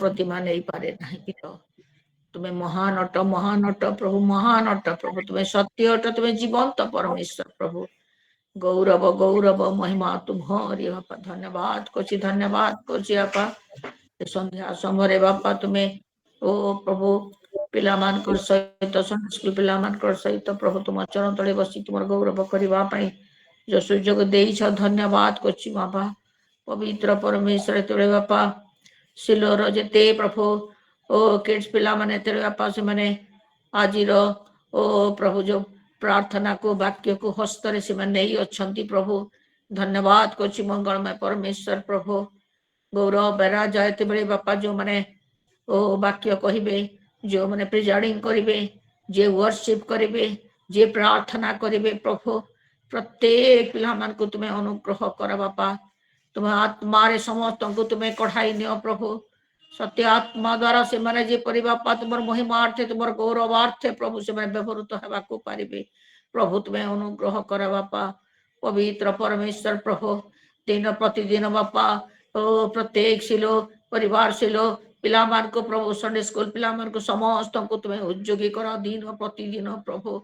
प्रतिमा नहीं पारे नहीं कि तुम्हें महान अट प्रभु, महान अट प्रभु, तुम्हें सत्य अट, तुम्हें जीवंत परमेश्वर प्रभु। गौरव गौरव महिमा तुम्हारी बापा। धन्यवाद करछि बापा संध्या समय बापा तुम्हें ओ प्रभु पिला मानकर सहित संडे स्कूल पिला मानकर सहित प्रभु तुम चरण तले बसी तुम गौरव करबा पई जो सुजोग देइछ धन्यवाद करछि बापा। पवित्र परमेश्वर तेरे बापा सिलोर जेते प्रभु ओ किड्स पिला माने तेरे बापा से माने आजिर ओ प्रभु जो प्रार्थना को वाक्य को हस्तरे से नहीं अच्छी प्रभु धन्यवाद करछि मंगलमय परमेश्वर प्रभु। गौरव बेरा जायते बेले बापा जो माने ओ वाक्य कहिबे, जो माने प्रिजाइडिंग करिवे, जे वर्शिप करिवे, जे प्रार्थना करिवे प्रभु प्रत्येक पिला मान को तुम्हें अनुग्रह कर बापा। तुम्हें आत्मा रे समस्त को तुम्हें कढ़ाई नियो प्रभु। सत्य आत्मा द्वारा से माने जे परि बापा तुमर महिमार्थे तुमर गौरवार्थे प्रभु से माने व्यवहृत हेबा को पारिबे प्रभु तुम्हें अनुग्रह कर बापा। पवित्र परमेश्वर प्रभु दिन प्रतिदिन बापा ओ प्रत्येक सिलो परिवार सिलो पिला मान को प्रभु संडे स्कूल पिला मान को समस्त को तुम्हें उद्योगी कर दिन प्रतिदिन प्रभु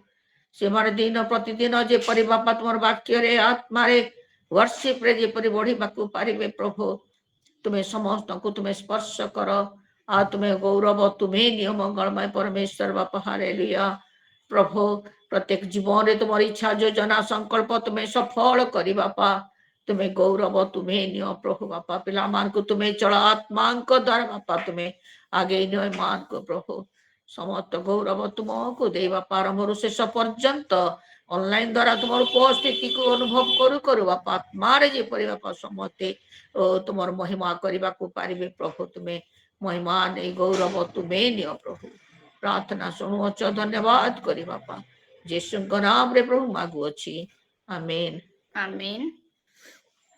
से माने दिन प्रतिदिन जे परि बापा तुमर वाक्य रे आत्मा रे वर्शिप रे जे परि बढ़ी बाकू पारिबे प्रभु तुम्हें समस्त को तुम्हें स्पर्श कर आ तुम्हें गौरव तुम्हें नियम मंगलमय परमेश्वर बापा हालेलुया प्रभु। प्रत्येक जीवन रे तुम्हारी इच्छा योजना संकल्प तुम्हें सफल करी बापा। तुम्हें गौरव तुम्हें नियो प्रभु बापा। पिला मान को तुम्हें चला आत्मा द्वारा बापा तुम्हें आगे नियो मान को प्रभु समस्त गौरव तुमको दे बापा। आरंभ शेष पर्यंत ऑनलाइन द्वारा तुम्हार उपस्थिति को अनुभव करू करू बापा आत्मारे जेपरि बापा समस्ते तुमर महिमा करने को पारिबे प्रभु। तुम्हें महिमा नहीं गौरव तुम्हें नियो प्रभु। प्रार्थना शुणुअछ धन्यवाद करी बापा यीशु नाम रे प्रभु मागु अछि आमीन आमीन।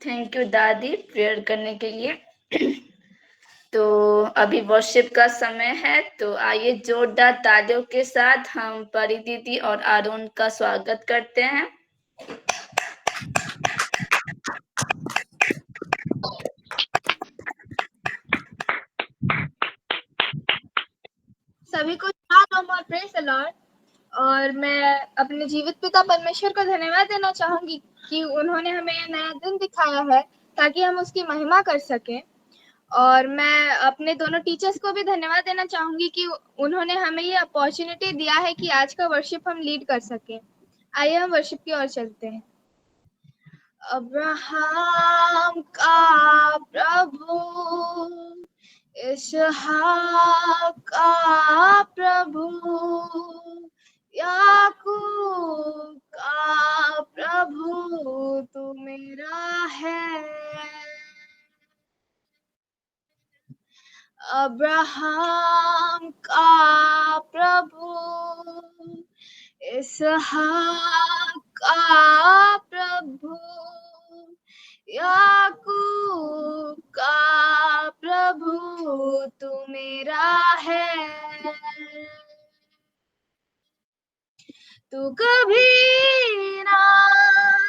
थैंक यू दादी प्रेयर करने के लिए। तो अभी वर्शिप का समय है, तो आइए जोरदार तालियों के साथ हम परी दीदी और अरुण का स्वागत करते हैं। सभी को और प्रेज द लॉर्ड। और मैं अपने जीवित पिता परमेश्वर को धन्यवाद देना चाहूंगी कि उन्होंने हमें यह नया दिन दिखाया है ताकि हम उसकी महिमा कर सकें। और मैं अपने दोनों टीचर्स को भी धन्यवाद देना चाहूंगी कि उन्होंने हमें ये अपॉर्चुनिटी दिया है कि आज का वर्शिप हम लीड कर सकें। आइए हम वर्शिप की ओर चलते हैं। अब्राहम का प्रभु, इसहाक का प्रभु, याकूब का प्रभु तू मेरा है। अब्राहम का प्रभु, इसहाक का प्रभु, याकूब का प्रभु तू मेरा है। तू कभी ना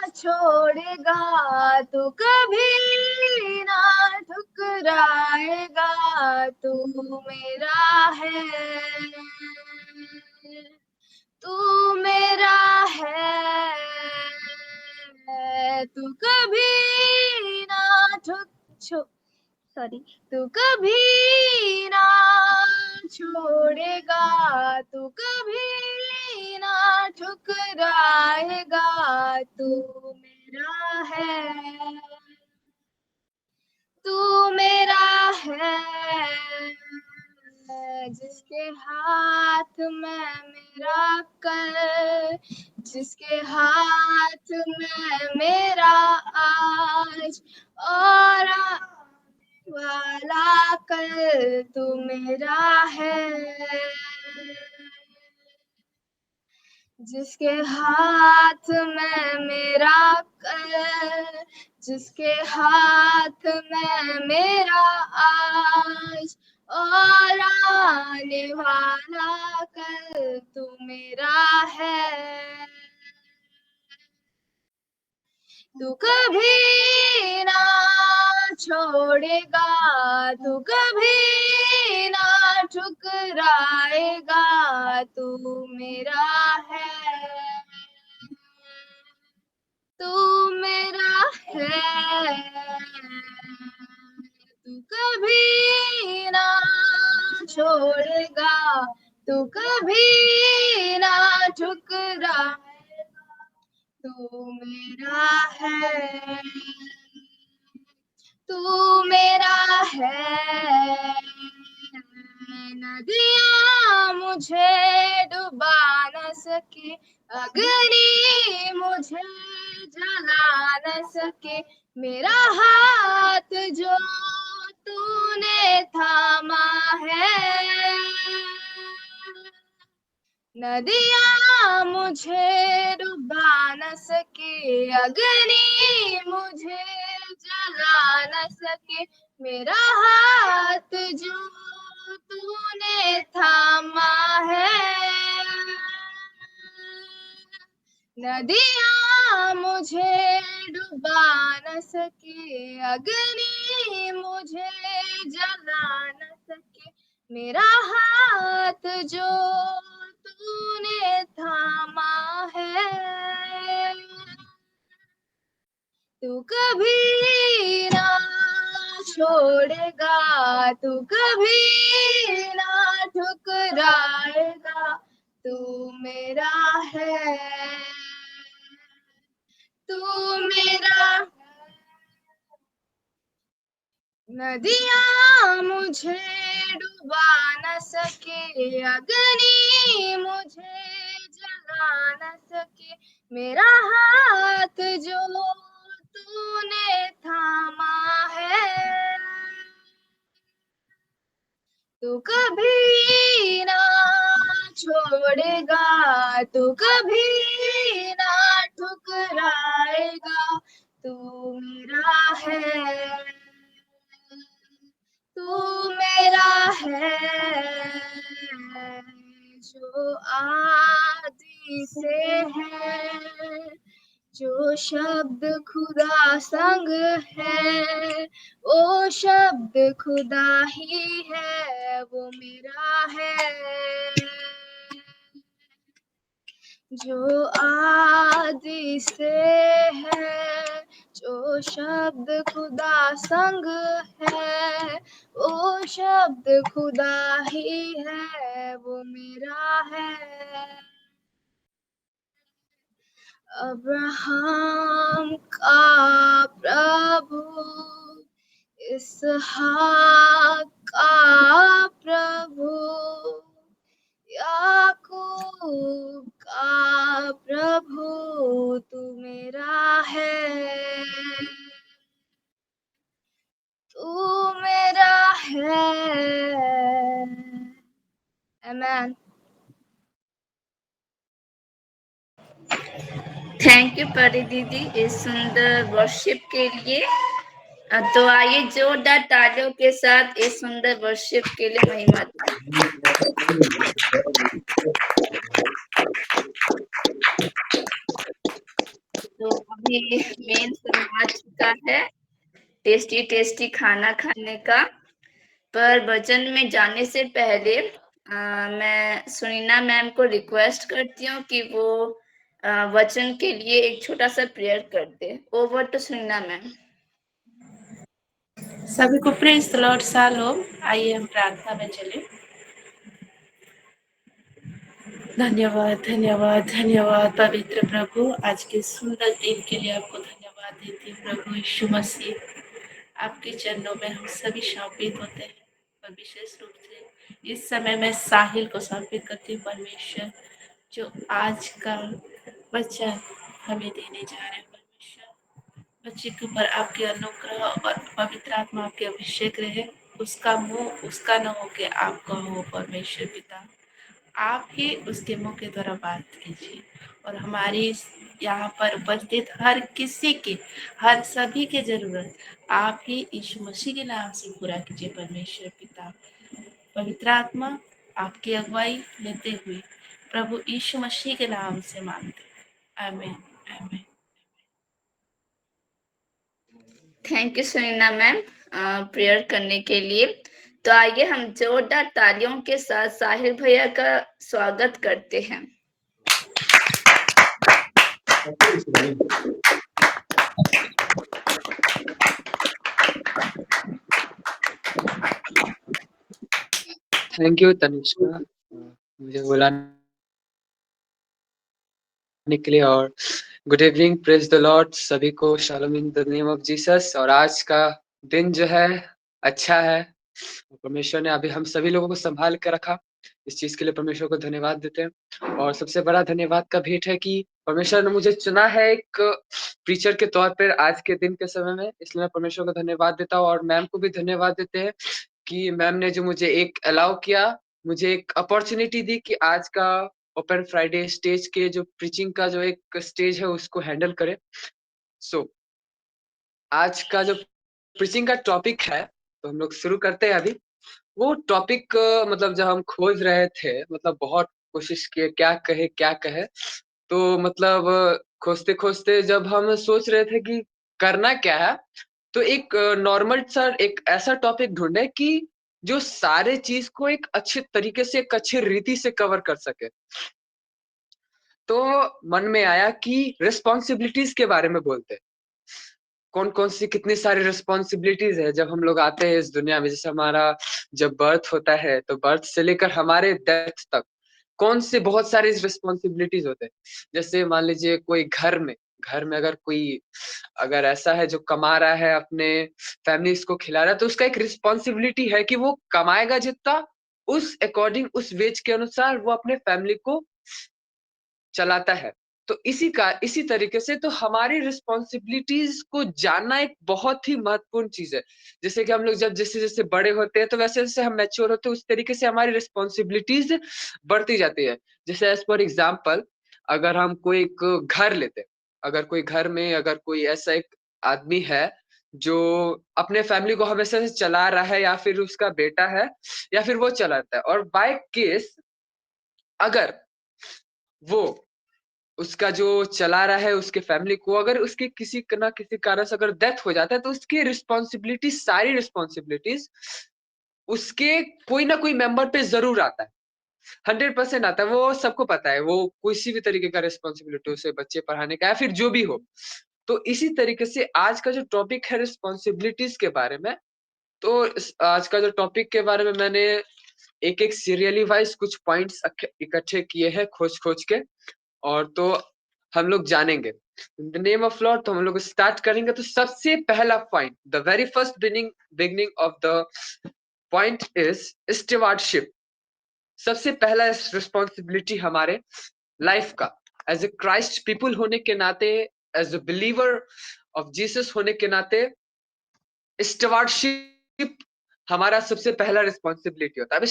छोड़ेगा, तू कभी ना ठुकराएगा, तू मेरा है, तू मेरा है। तू कभी ना तू कभी ना छोड़ेगा, तू कभी ना ठुकराएगा, तू मेरा है, तू मेरा है। जिसके हाथ में मेरा कर, जिसके हाथ में मेरा आज और वाला कल, तू मेरा है। जिसके हाथ में मेरा कल, जिसके हाथ में मेरा आज और आने वाला कल, तू मेरा है। तू कभी ना छोड़ेगा, तू कभी ठुकराएगा, तू मेरा है, तू मेरा है, तू कभी ना छोड़ेगा, तू कभी ना ठुकराएगा, तू मेरा है, तू मेरा है। नदियाँ मुझे डुबा न सके, अग्नि मुझे जला न सके, मेरा हाथ जो तूने थामा है। नदियाँ मुझे डुबा न सके, अग्नि मुझे जला न सके, मेरा हाथ जो तूने थामा है। नदियाँ मुझे डुबा न सके, अग्नि मुझे जला न सके, मेरा हाथ जो तूने थामा है। तू कभी ना छोड़ेगा, तू कभी ना ठुकराएगा, तू मेरा है, तू मेरा। नदियाँ मुझे डुबा न सके, अग्नि मुझे जला न सके, मेरा हाथ जो तूने थामा है। तू कभी ना छोड़ेगा, तू कभी ना ठुकराएगा, तू मेरा है, तू मेरा है, जो आदि से है, जो शब्द खुदा संग है, वो शब्द खुदा ही है, वो मेरा है। जो आदि से है, जो शब्द खुदा संग है, वो शब्द खुदा ही है, वो मेरा है। अब्राहम का प्रभु, इसहाक का प्रभु, याकूब का प्रभु, तू मेरा है, तू मेरा है। आमेन। थैंक यू परी दीदी इस सुंदर वर्शिप के लिए। तो आइए जोरदार तालियों के साथ इस सुंदर वर्शिप के लिए महिमा दें। तो अभी मेन समय आ चुका है टेस्टी टेस्टी खाना खाने का। पर वचन में जाने से पहले मैं सुनीना मैम को रिक्वेस्ट करती हूँ कि वो वचन के लिए एक छोटा सा प्रेयर कर दे। Over to Sunina ma'am. सभी को प्रेज द लॉर्ड शालोम। आइए हम प्रार्थना में चले। धन्यवाद धन्यवाद धन्यवाद पवित्र प्रभु, आज के सुंदर दिन के लिए आपको धन्यवाद देती हूँ प्रभु यीशु मसीह। आपके चरणों में हम सभी समर्पित होते हैं और विशेष रूप से इस समय मैं साहिल को समर्पित करती हूँ परमेश्वर, जो आज का वचन हमें देने जा रहे हैं परमेश्वर। बच्चे के ऊपर आपके अनुग्रह और पवित्र आत्मा आपके अभिषेक रहे, उसका मुंह उसका न हो के आपका हो परमेश्वर पिता। आप ही उसके मुंह के द्वारा बात कीजिए और हमारी यहाँ पर उपस्थित हर किसी की, हर सभी के जरूरत आप ही यीशु मसीह के नाम से पूरा कीजिए परमेश्वर पिता। पवित्र आत्मा आपकी अगुवाई लेते हुए प्रभु यीशु मसीह के नाम से मांगते, आमीन आमीन। Thank you Sunina ma'am prayer करने के लिए। तो आइए हम जोरदार तालियों के साथ साहिल भैया का स्वागत करते हैं। थैंक यू तनिष्का मुझे बुलाने के लिए, और good evening, praise the Lord सभी को, shalom in the name of Jesus. और आज का दिन जो है अच्छा है, परमेश्वर ने अभी हम सभी लोगों को संभाल कर रखा, इस चीज के लिए परमेश्वर को धन्यवाद देते हैं। और सबसे बड़ा धन्यवाद का भेंट है कि परमेश्वर ने मुझे चुना है एक प्रीचर के तौर पर आज के दिन के समय में, इसलिए मैं परमेश्वर को धन्यवाद देता हूँ। और मैम को भी धन्यवाद देते हैं कि मैम ने जो मुझे एक अलाउ किया, मुझे एक अपॉर्चुनिटी दी कि आज का ओपन फ्राइडे स्टेज के जो प्रीचिंग का जो एक स्टेज है उसको हैंडल करे। सो आज का जो प्रीचिंग का टॉपिक है, तो हम लोग शुरू करते हैं अभी। वो टॉपिक मतलब जब हम खोज रहे थे, मतलब बहुत कोशिश किए क्या कहे, तो मतलब खोजते-खोजते जब हम सोच रहे थे कि करना क्या है, तो एक नॉर्मल सा एक ऐसा टॉपिक ढूँढे कि जो सारे चीज़ को एक अच्छे तरीके से, एक अच्छी रीति से कवर कर सके। तो मन में आया कि रिस्पॉन्सिबिलिटीज़ के बारे में बोलते हैं। कौन-कौन सी कितनी सारी रिस्पॉन्सिबिलिटीज़ है जब हम लोग आते हैं इस दुनिया में। जैसे हमारा जब बर्थ होता है, तो बर्थ से लेकर हमारे डेथ तक कौन से बहुत सारी रिस्पॉन्सिबिलिटीज़ होते हैं। जैसे मान लीजिए कोई घर में अगर कोई अगर ऐसा है जो कमा रहा है, अपने फैमिलीज़ को खिला रहा है, तो उसका एक रिस्पॉन्सिबिलिटी है कि वो कमाएगा जितना, उस अकॉर्डिंग, उस वेज के अनुसार वो अपने फैमिली को चलाता है। तो इसी तरीके से तो हमारी रिस्पॉन्सिबिलिटीज़ को जानना एक बहुत ही महत्वपूर्ण चीज़ है। जैसे कि हम लोग जब जैसे-जैसे बड़े होते हैं, तो वैसे-वैसे हम मैच्योर होते हैं, उस तरीके से हमारी रिस्पॉन्सिबिलिटीज़ बढ़ती जाती है। जैसे एज़ फॉर एग्ज़ाम्पल, अगर हम कोई एक घर लेते हैं, अगर कोई घर में अगर कोई ऐसा एक आदमी है, जो अपने फैमिली को हमेशा से चला रहा है, या फिर उसका बेटा है, या फिर वो चलाता है, और बाय केस अगर वो उसका जो चला रहा है उसके फैमिली को, अगर उसके किसी न किसी कारण से अगर डेथ हो जाता है, तो उसकी रिस्पॉन्सिबिलिटीज़, सारी रिस्पॉन्सिबिलिटीज़ उसके कोई ना कोई मेंबर पे ज़रूर आता है। 100% आता है, वो सबको पता है, वो किसी भी तरीके का रिस्पॉन्सिबिलिटी, उसे बच्चे पढ़ाने का या फिर जो भी हो। तो इसी तरीके से आज का जो टॉपिक है रिस्पॉन्सिबिलिटीज़ के बारे में, तो इस आज का जो टॉपिक के बारे में मैंने एक-एक सीरियली वाइज़ कुछ पॉइंट्स इकट्ठे किए हैं खोज-खोज के, और तो हम लोग जानेंगे। In the name of Lord, तो हम लोग स्टार्ट करेंगे। तो सबसे पहला point, the very first beginning of the point is stewardship. सबसे पहला रिस्पॉन्सिबिलिटी हमारे लाइफ का, एज़ अ क्राइस्ट पीपल होने के नाते, as a believer of Jesus होने के नाते, स्टीवर्डशिप हमारा सबसे पहला रिस्पॉन्सिबिलिटी होता है। अब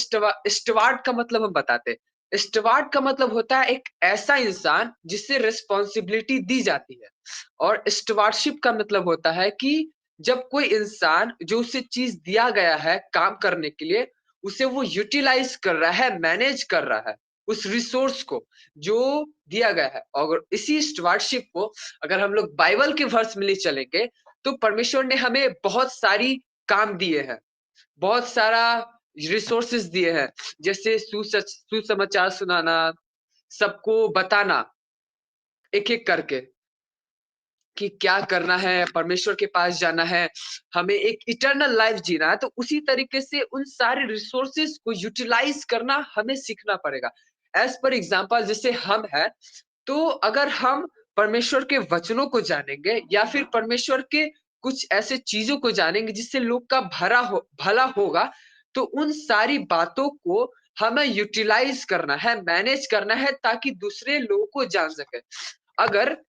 स्टीवर्ड का मतलब हम बताते हैं। स्टीवर्ड का मतलब होता है एक ऐसा इंसान जिसे रिस्पॉन्सिबिलिटी दी जाती है, और स्टीवर्डशिप का मतलब होता है कि जब कोई इंसान जो उसे चीज दिया गया है काम करने के लिए, उसे वो यूटिलाइज कर रहा है, मैनेज कर रहा है उस रिसोर्स को जो दिया गया है। और इसी स्टीवर्डशिप को अगर हम लोग बाइबल के वर्स में ले चलेंगे, तो परमेश्वर ने हमें बहुत सारी काम दिए हैं, बहुत सारा रिसोर्सेज दिए हैं। जैसे सुसमाचार सुनाना, सबको बताना एक-एक करके कि क्या करना है, परमेश्वर के पास जाना है, हमें एक इटर्नल लाइफ जीना है। तो उसी तरीके से उन सारे रिसोर्सेज को यूटिलाइज करना हमें सीखना पड़ेगा। एज़ पर एग्ज़ाम्पल जैसे हम हैं, तो अगर हम परमेश्वर के वचनों को जानेंगे, या फिर परमेश्वर के कुछ ऐसे चीज़ों को जानेंगे जिससे लोग का भला होगा, तो उन सारी बातों को हमें यूटिलाइज़ करना है, मैनेज करना है, ताकि दूसरे लोगों को जान सकें। अगर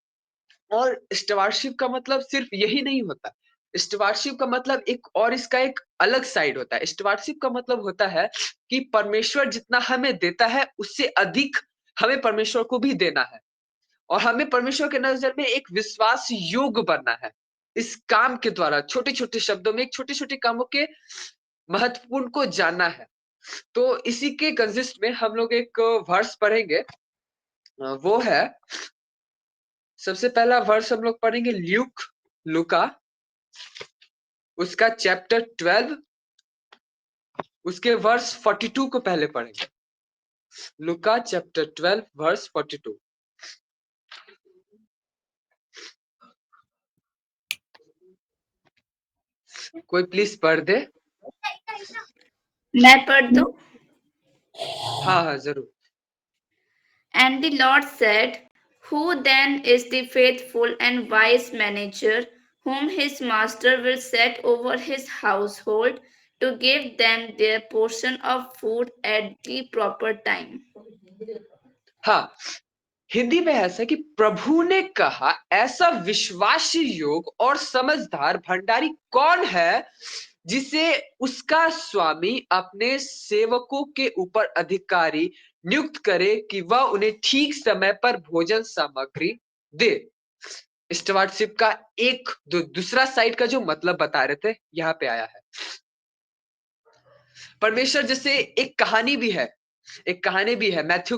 और स्टीवर्डशिप का मतलब सिर्फ यही नहीं होता। स्टीवर्डशिप का मतलब एक और इसका एक अलग साइड होता है। स्टीवर्डशिप का मतलब होता है कि परमेश्वर जितना हमें देता है, उससे अधिक हमें परमेश्वर को भी देना है, और हमें परमेश्वर के नज़र में एक विश्वास योग्य बनना है। इस काम के द्वारा छोटे-छोटे शब्दों में, छोटे-छोटे कामों के महत्वपूर्ण को जानना है। तो इसी के कंसिस्ट में हम लोग एक वर्स पढ़ेंगे। वो है, सबसे पहला वर्स हम लोग पढ़ेंगे लूका, उसका चैप्टर 12 उसके वर्स 42 को पहले पढ़ेंगे। लुका चैप्टर 12 वर्स 42। कोई प्लीज पढ़ दे। मैं पढ़ दूं? हाँ हाँ जरूर। And the Lord said, who then is the faithful and wise manager whom his master will set over his household to give them their portion of food at the proper time? हाँ, हिंदी में ऐसा कि प्रभु ने कहा, ऐसा विश्वासी योग और समझदार भंडारी कौन है जिसे उसका स्वामी अपने सेवकों के ऊपर अधिकारी नियुक्त करे कि वह उन्हें ठीक समय पर भोजन सामग्री दे। स्टुअर्डशिप का एक दूसरा साइड का जो मतलब बता रहे थे यहाँ पे आया है। परमेश्वर जैसे एक कहानी भी है, मैथ्यू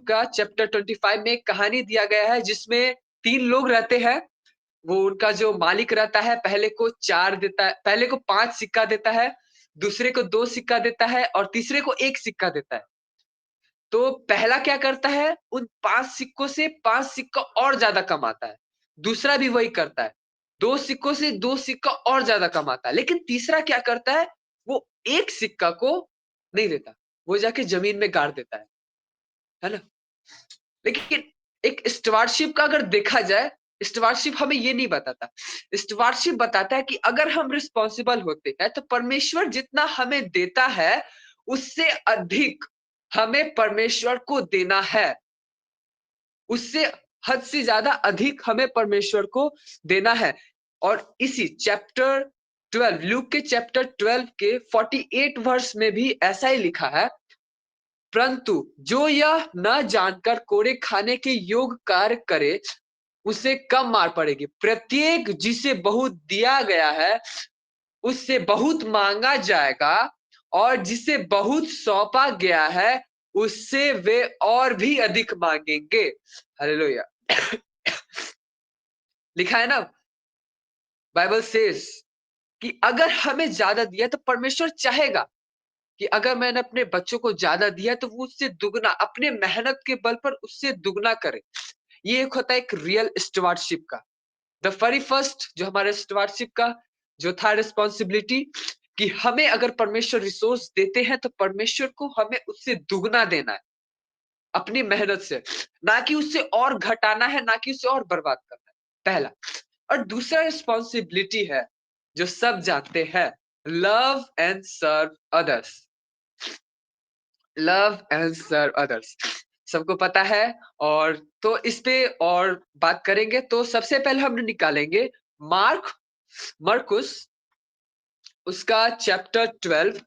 का चैप्टर 25 में एक कहानी दिया गया है जिसमें 3 लोग रहते हैं। वो उनका जो मालिक रहता है पहले को 4 देता है, पहले को 5 सिक्का देता है, दूसरे को 2 सिक्का देता है और तीसरे को 1 सिक्का देता है। तो पहला क्या करता है, उन 5 सिक्कों से 5 सिक्का और ज्यादा कमाता है। दूसरा भी वही करता है, 2 सिक्कों से 2 सिक्का और ज्यादा कमाता है। लेकिन तीसरा क्या करता है, वो 1 सिक्का को नहीं देता, वो जाके जमीन में गाड़ देता है ना? लेकिन एक स्टुअर्डशिप का अगर देखा जाए, स्टुअर्डशिप हमें ये नहीं बताता। स्टुअर्डशिप बताता है कि अगर हम रिस्पॉन्सिबल होते हैं तो परमेश्वर जितना हमें देता है उससे अधिक हमें परमेश्वर को देना है। उससे हद से ज्यादा अधिक हमें परमेश्वर को देना है। और इसी चैप्टर 12, लूक के चैप्टर 12 के 48 वर्ष में भी ऐसा ही लिखा है, परंतु जो यह न जानकर कोड़े खाने के योग कार्य करे उसे कम मार पड़ेगी। प्रत्येक जिसे बहुत दिया गया है उससे बहुत मांगा जाएगा, और जिसे बहुत सौंपा गया है उससे वे और भी अधिक मांगेंगे। हालेलुया। लिखा है ना, बाइबल सेज कि अगर हमें ज्यादा दिया तो परमेश्वर चाहेगा कि अगर मैंने अपने बच्चों को ज्यादा दिया तो वो उससे दुगना, अपने मेहनत के बल पर उससे दुगना करे। ये एक होता है एक रियल स्टुअर्डशिप का। द वेरी फर्स्ट जो हमारे स्टुअर्डशिप का जो था रिस्पॉन्सिबिलिटी, कि हमें अगर परमेश्वर रिसोर्स देते हैं तो परमेश्वर को हमें उससे दुगना देना है अपनी मेहनत से, ना कि उससे और घटाना है, ना कि उससे और बर्बाद करना है, पहला। और दूसरा रिस्पॉन्सिबिलिटी है जो सब जानते हैं, love and serve others. Love and serve others सबको पता है। और तो इस पे और बात करेंगे। तो सबसे पहले हम निकालेंगे मरकुस उसका चैप्टर 12,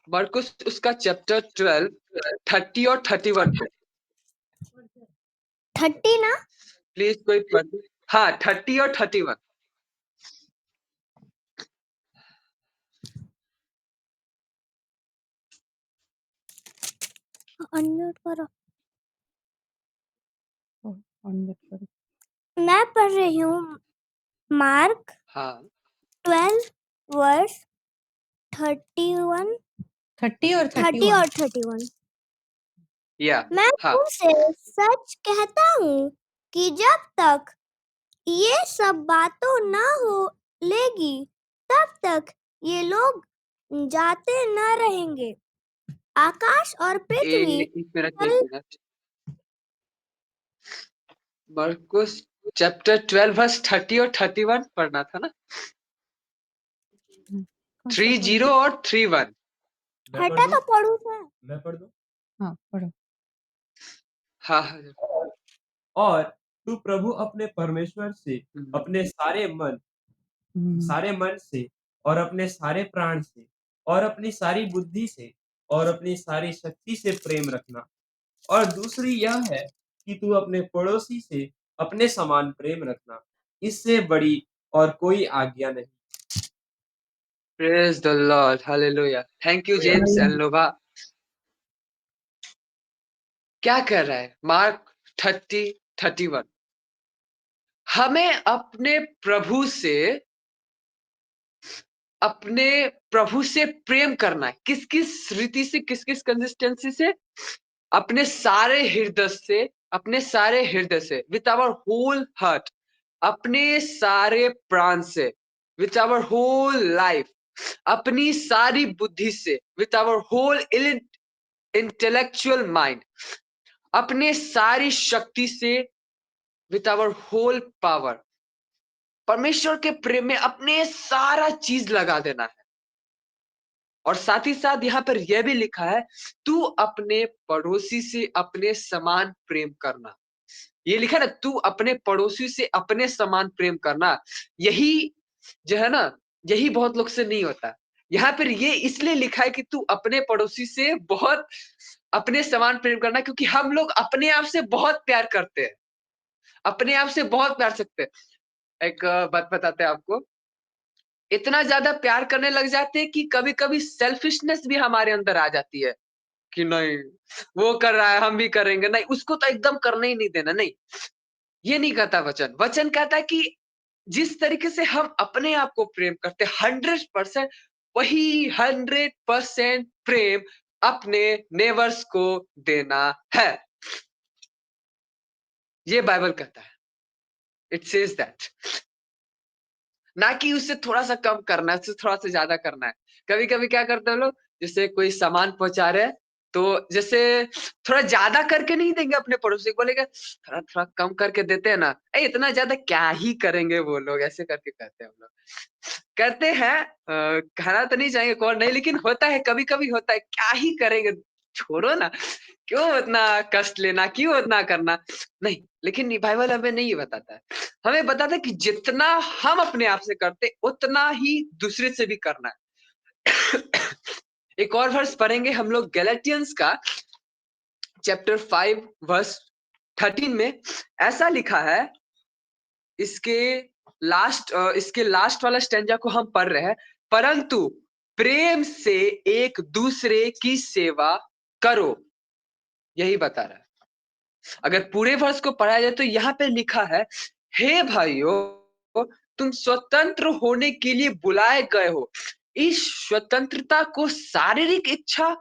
मरकुस उसका चैप्टर 12 30 और 31 को 30 ना? प्लीज कोई पढ़ दे। हाँ 30 और 31। अनम्यूट करो। अनम्यूट करो। मैं पढ़ रही हूँ मार्क हाँ 12 वर्स 31, 30 और 30 और 31। 31। या मैं हाँ तुमसे सच कहता हूँ कि जब तक ये सब बातों ना हो लेगी तब तक ये लोग जाते न रहेंगे। आकाश और पृथ्वी एक मिनट। मरकुस चैप्टर 12 वर्स 30 और 31 पढ़ना था ना? कौन सा 30 पढ़ना? और 31। हटा तो पढ़ू सर। मैं पढ़ दूं? हाँ पढ़ो। हाँ हाँ। और तू प्रभु अपने परमेश्वर से अपने सारे मन से और अपने सारे प्राण से और अपनी सारी बुद्धि से और अपनी सारी शक्ति से प्रेम रखना। और दूसरी यह है कि तू अपने पड़ोसी से अपने समान प्रेम रखना। इससे बड़ी और कोई आज्ञा नहीं। Praise the Lord. Hallelujah. Thank you, James and Nova. क्या कर रहा है? मार्क 30, 31। हमें अपने प्रभु से अपने प्रभु से प्रेम करना है। किस-किस रीति से, किस-किस कंसिस्टेंसी से? अपने सारे हृदय से, अपने सारे हृदय से, विथ आवर होल हार्ट, अपने सारे प्राण से, विथ आवर होल लाइफ, अपनी सारी बुद्धि से, with our whole intellectual mind, अपने सारी शक्ति से, विथ आवर होल पावर, परमेश्वर के प्रेम में अपने सारा चीज लगा देना है। और साथ ही साथ यहाँ पर यह भी लिखा है, तू अपने पड़ोसी से अपने समान प्रेम करना। ये लिखा ना, तू अपने पड़ोसी से अपने समान प्रेम करना। यही जो है ना, यही बहुत लोग से नहीं होता। यहाँ पर ये इसलिए लिखा है कि तू अपने पड़ोसी से बहुत अपने समान प्रेम करना, क्योंकि हम लोग अपने आप से बहुत प्यार करते हैं, अपने आप से बहुत प्यार सकते हैं। एक बात बताते हैं आपको, इतना ज्यादा प्यार करने लग जाते हैं कि कभी-कभी सेल्फिशनेस भी हमारे अंदर आ जाती है कि नहीं, वो कर रहा है हम भी करेंगे, नहीं उसको तो एकदम करने ही नहीं देना। नहीं, ये नहीं कहता वचन। वचन कहता है कि जिस तरीके से हम अपने आप को प्रेम करते हैं 100%, वही 100% प्रेम अपने नेबर्स को देना है। ये बाइबल कहता है, इट सेज दैट। ना कि उससे थोड़ा-सा कम करना है, उससे थोड़ा-सा ज़्यादा करना है। कभी-कभी क्या करते हैं लोग, जैसे कोई सामान पहुँचा रहे हैं, तो जैसे थोड़ा ज़्यादा करके नहीं देंगे अपने पड़ोसी को, बोलेंगे थोड़ा-थोड़ा कम करके देते हैं ना, इतना ज़्यादा क्या ही करेंगे वो लोग, ऐसे करके कहते हैं हम लोग। कहते हैं कहना तो नहीं चाहेंगे कौन नहीं, लेकिन होता है, कभी-कभी होता है, क्या ही करेंगे, छोड़ो ना, क्यों इतना कष्ट लेना, क्यों इतना करना? नहीं, लेकिन ये बाइबल हमें नहीं बताता है। हमें बताता है कि जितना हम अपने आप से करते, उतना ही दूसरे से भी करना है। एक और वर्स पढ़ेंगे हम लोग, गैलेटियंस का चैप्टर 5 वर्स 13 में ऐसा लिखा है। इसके लास्ट वाला स्टैंजा को हम पढ़ रहे हैं, परंतु प्रेम से एक दूसरे की सेवा करो, यही बता रहा है। अगर पूरे वर्ष को पढ़ा जाए तो यहाँ पे लिखा है, हे भाइयों, तुम स्वतंत्र होने के लिए बुलाए गए हो। इस स्वतंत्रता को शारीरिक इच्छा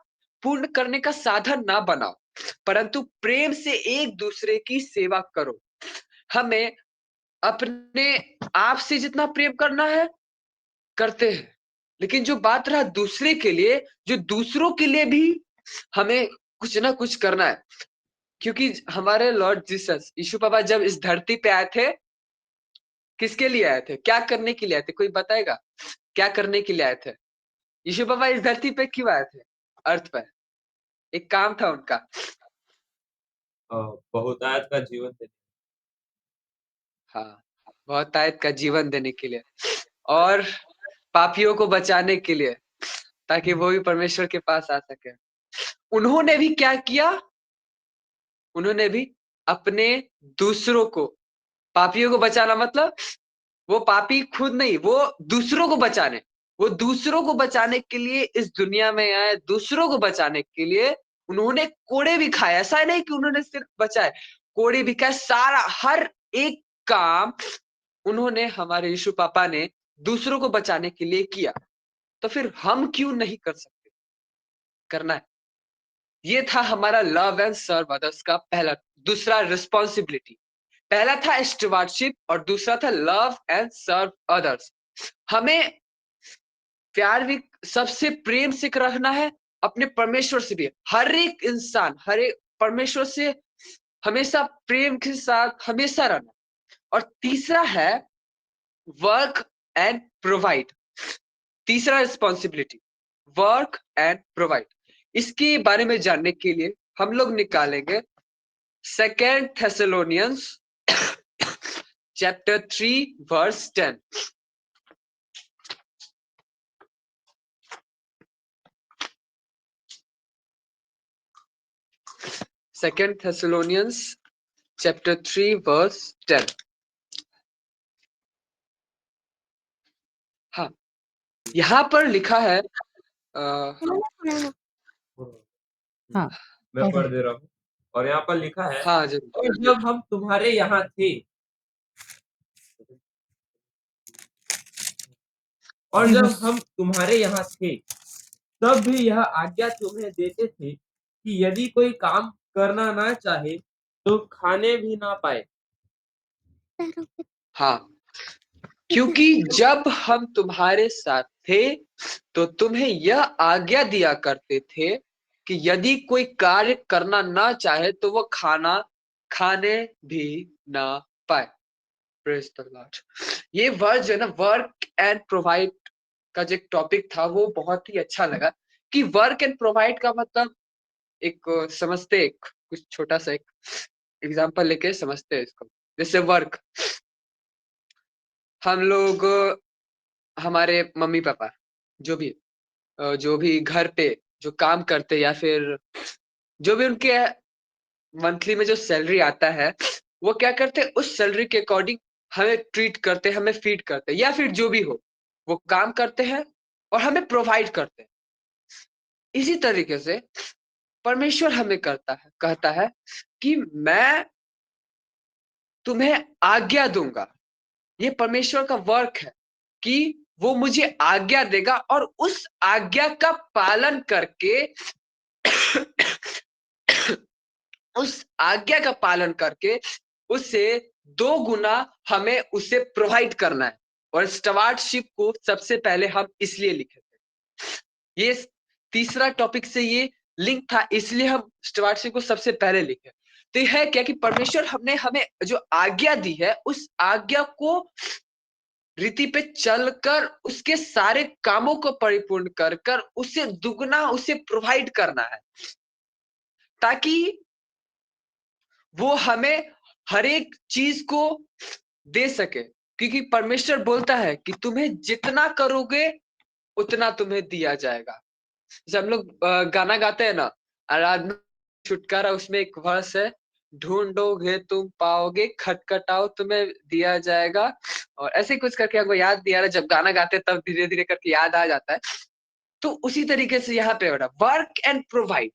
पूर्ण करने का साधन ना बनाओ, परंतु प्रेम से एक दूसरे की सेवा करो। हमें अपने आप से जितना प्रेम करना है करते हैं, लेकिन जो बात रहा दूसरे के लिए, जो दूसरों के लिए भी हमें कुछ ना कुछ करना है। क्योंकि हमारे लॉर्ड जीसस यीशु बाबा जब इस धरती पे आए थे, किसके लिए आए थे, क्या करने के लिए आए थे? कोई बताएगा क्या करने के लिए आए थे? यीशु बाबा इस धरती पे क्यों आए थे अर्थ पर? एक काम था उनका। बहुतायत का जीवन देने। हाँ, बहुतायत का जीवन देने के लिए और पापियों को बचाने के लिए, ताकि वो भी परमेश्वर के पास आ सके। उन्होंने भी क्या किया? उन्होंने भी अपने दूसरों को, पापियों को बचाना मतलब वो पापी खुद नहीं, वो दूसरों को बचाने, वो दूसरों को बचाने के लिए इस दुनिया में आए, दूसरों को बचाने के लिए उन्होंने कोड़े भी खाए। ऐसा नहीं कि उन्होंने सिर्फ बचाए, कोड़े भी खाए, सारा हर एक काम उन्होंने, हमारे यीशु पापा ने दूसरों को बचाने के लिए किया। तो फिर हम क्यों नहीं कर सकते? करना है। ये था हमारा लव एंड सर्व अदर्स का पहला। दूसरा रिस्पॉन्सिबिलिटी, पहला था स्टुवर्डशिप और दूसरा था लव एंड सर्व अदर्स। हमें प्यार भी सबसे प्रेम से रखना है, अपने परमेश्वर से भी। हर एक इंसान, हर एक परमेश्वर से हमेशा प्रेम के साथ हमेशा रहना। और तीसरा है वर्क एंड प्रोवाइड। तीसरा रिस्पॉन्सिबिलिटी, वर्क एंड प्रोवाइड। इसके बारे में जानने के लिए हम लोग निकालेंगे 2 Thessalonians chapter 3 verse 10। Second Thessalonians chapter 3 verse 10। हाँ, यहाँ पर लिखा है हाँ, मैं पढ़ो। पढ़ दे रहा हूँ। और यहाँ पर लिखा है, हाँ जी, और जब हम तुम्हारे यहाँ थे, और जब हम तुम्हारे यहाँ थे तब भी यह आज्ञा तुम्हें देते थे कि यदि कोई काम करना ना चाहे तो खाने भी ना पाए। हाँ, क्योंकि जब हम तुम्हारे साथ थे तो तुम्हें यह आज्ञा दिया करते थे कि यदि कोई कार्य करना ना चाहे तो वह खाने भी ना पाए। Praise the Lord. ये वर्ड जो है ना, वर्क एंड प्रोवाइड का जो टॉपिक था वो बहुत ही अच्छा लगा कि वर्क एंड प्रोवाइड का मतलब एक समझते, एक कुछ छोटा सा एक एग्जांपल लेके समझते हैं इसको। जैसे वर्क, हम लोग हमारे मम्मी पापा जो भी घर पे जो काम करते या फिर जो भी उनके मंथली में जो सैलरी आता है वो क्या करते हैं, उस सैलरी के अकॉर्डिंग हमें ट्रीट करते, हमें फीड करते या फिर जो भी हो वो काम करते हैं और हमें प्रोवाइड करते हैं। इसी तरीके से परमेश्वर हमें कहता है कि मैं तुम्हें आज्ञा दूंगा। ये परमेश्वर का वर्क है कि वो मुझे आज्ञा देगा और उस आज्ञा का पालन करके उस आज्ञा का पालन करके उससे 2 गुना हमें उसे प्रोवाइड करना है। और स्टुअर्डशिप को सबसे पहले हम इसलिए लिखे थे, ये तीसरा टॉपिक से ये लिंक था, इसलिए हम स्टुअर्डशिप को सबसे पहले लिखे। तो यह है क्या कि परमेश्वर हमने हमें जो आज्ञा दी है उस आज्ञा को रीति पे चलकर उसके सारे कामों को परिपूर्ण कर कर उसे दुगना उसे प्रोवाइड करना है, ताकि वो हमें हर एक चीज को दे सके। क्योंकि परमेश्वर बोलता है कि तुम्हें जितना करोगे उतना तुम्हें दिया जाएगा। जब हम लोग गाना गाते हैं ना, आराधना छुटकारा, उसमें एक वर्स है, ढूंढोगे तुम पाओगे, खटखटाओ तुम्हें दिया जाएगा। और ऐसे कुछ करके हमको याद नहीं आ रहा, जब गाना गाते हैं तब धीरे धीरे करके याद आ जाता है। तो उसी तरीके से यहाँ पे हो रहा, वर्क एंड प्रोवाइड,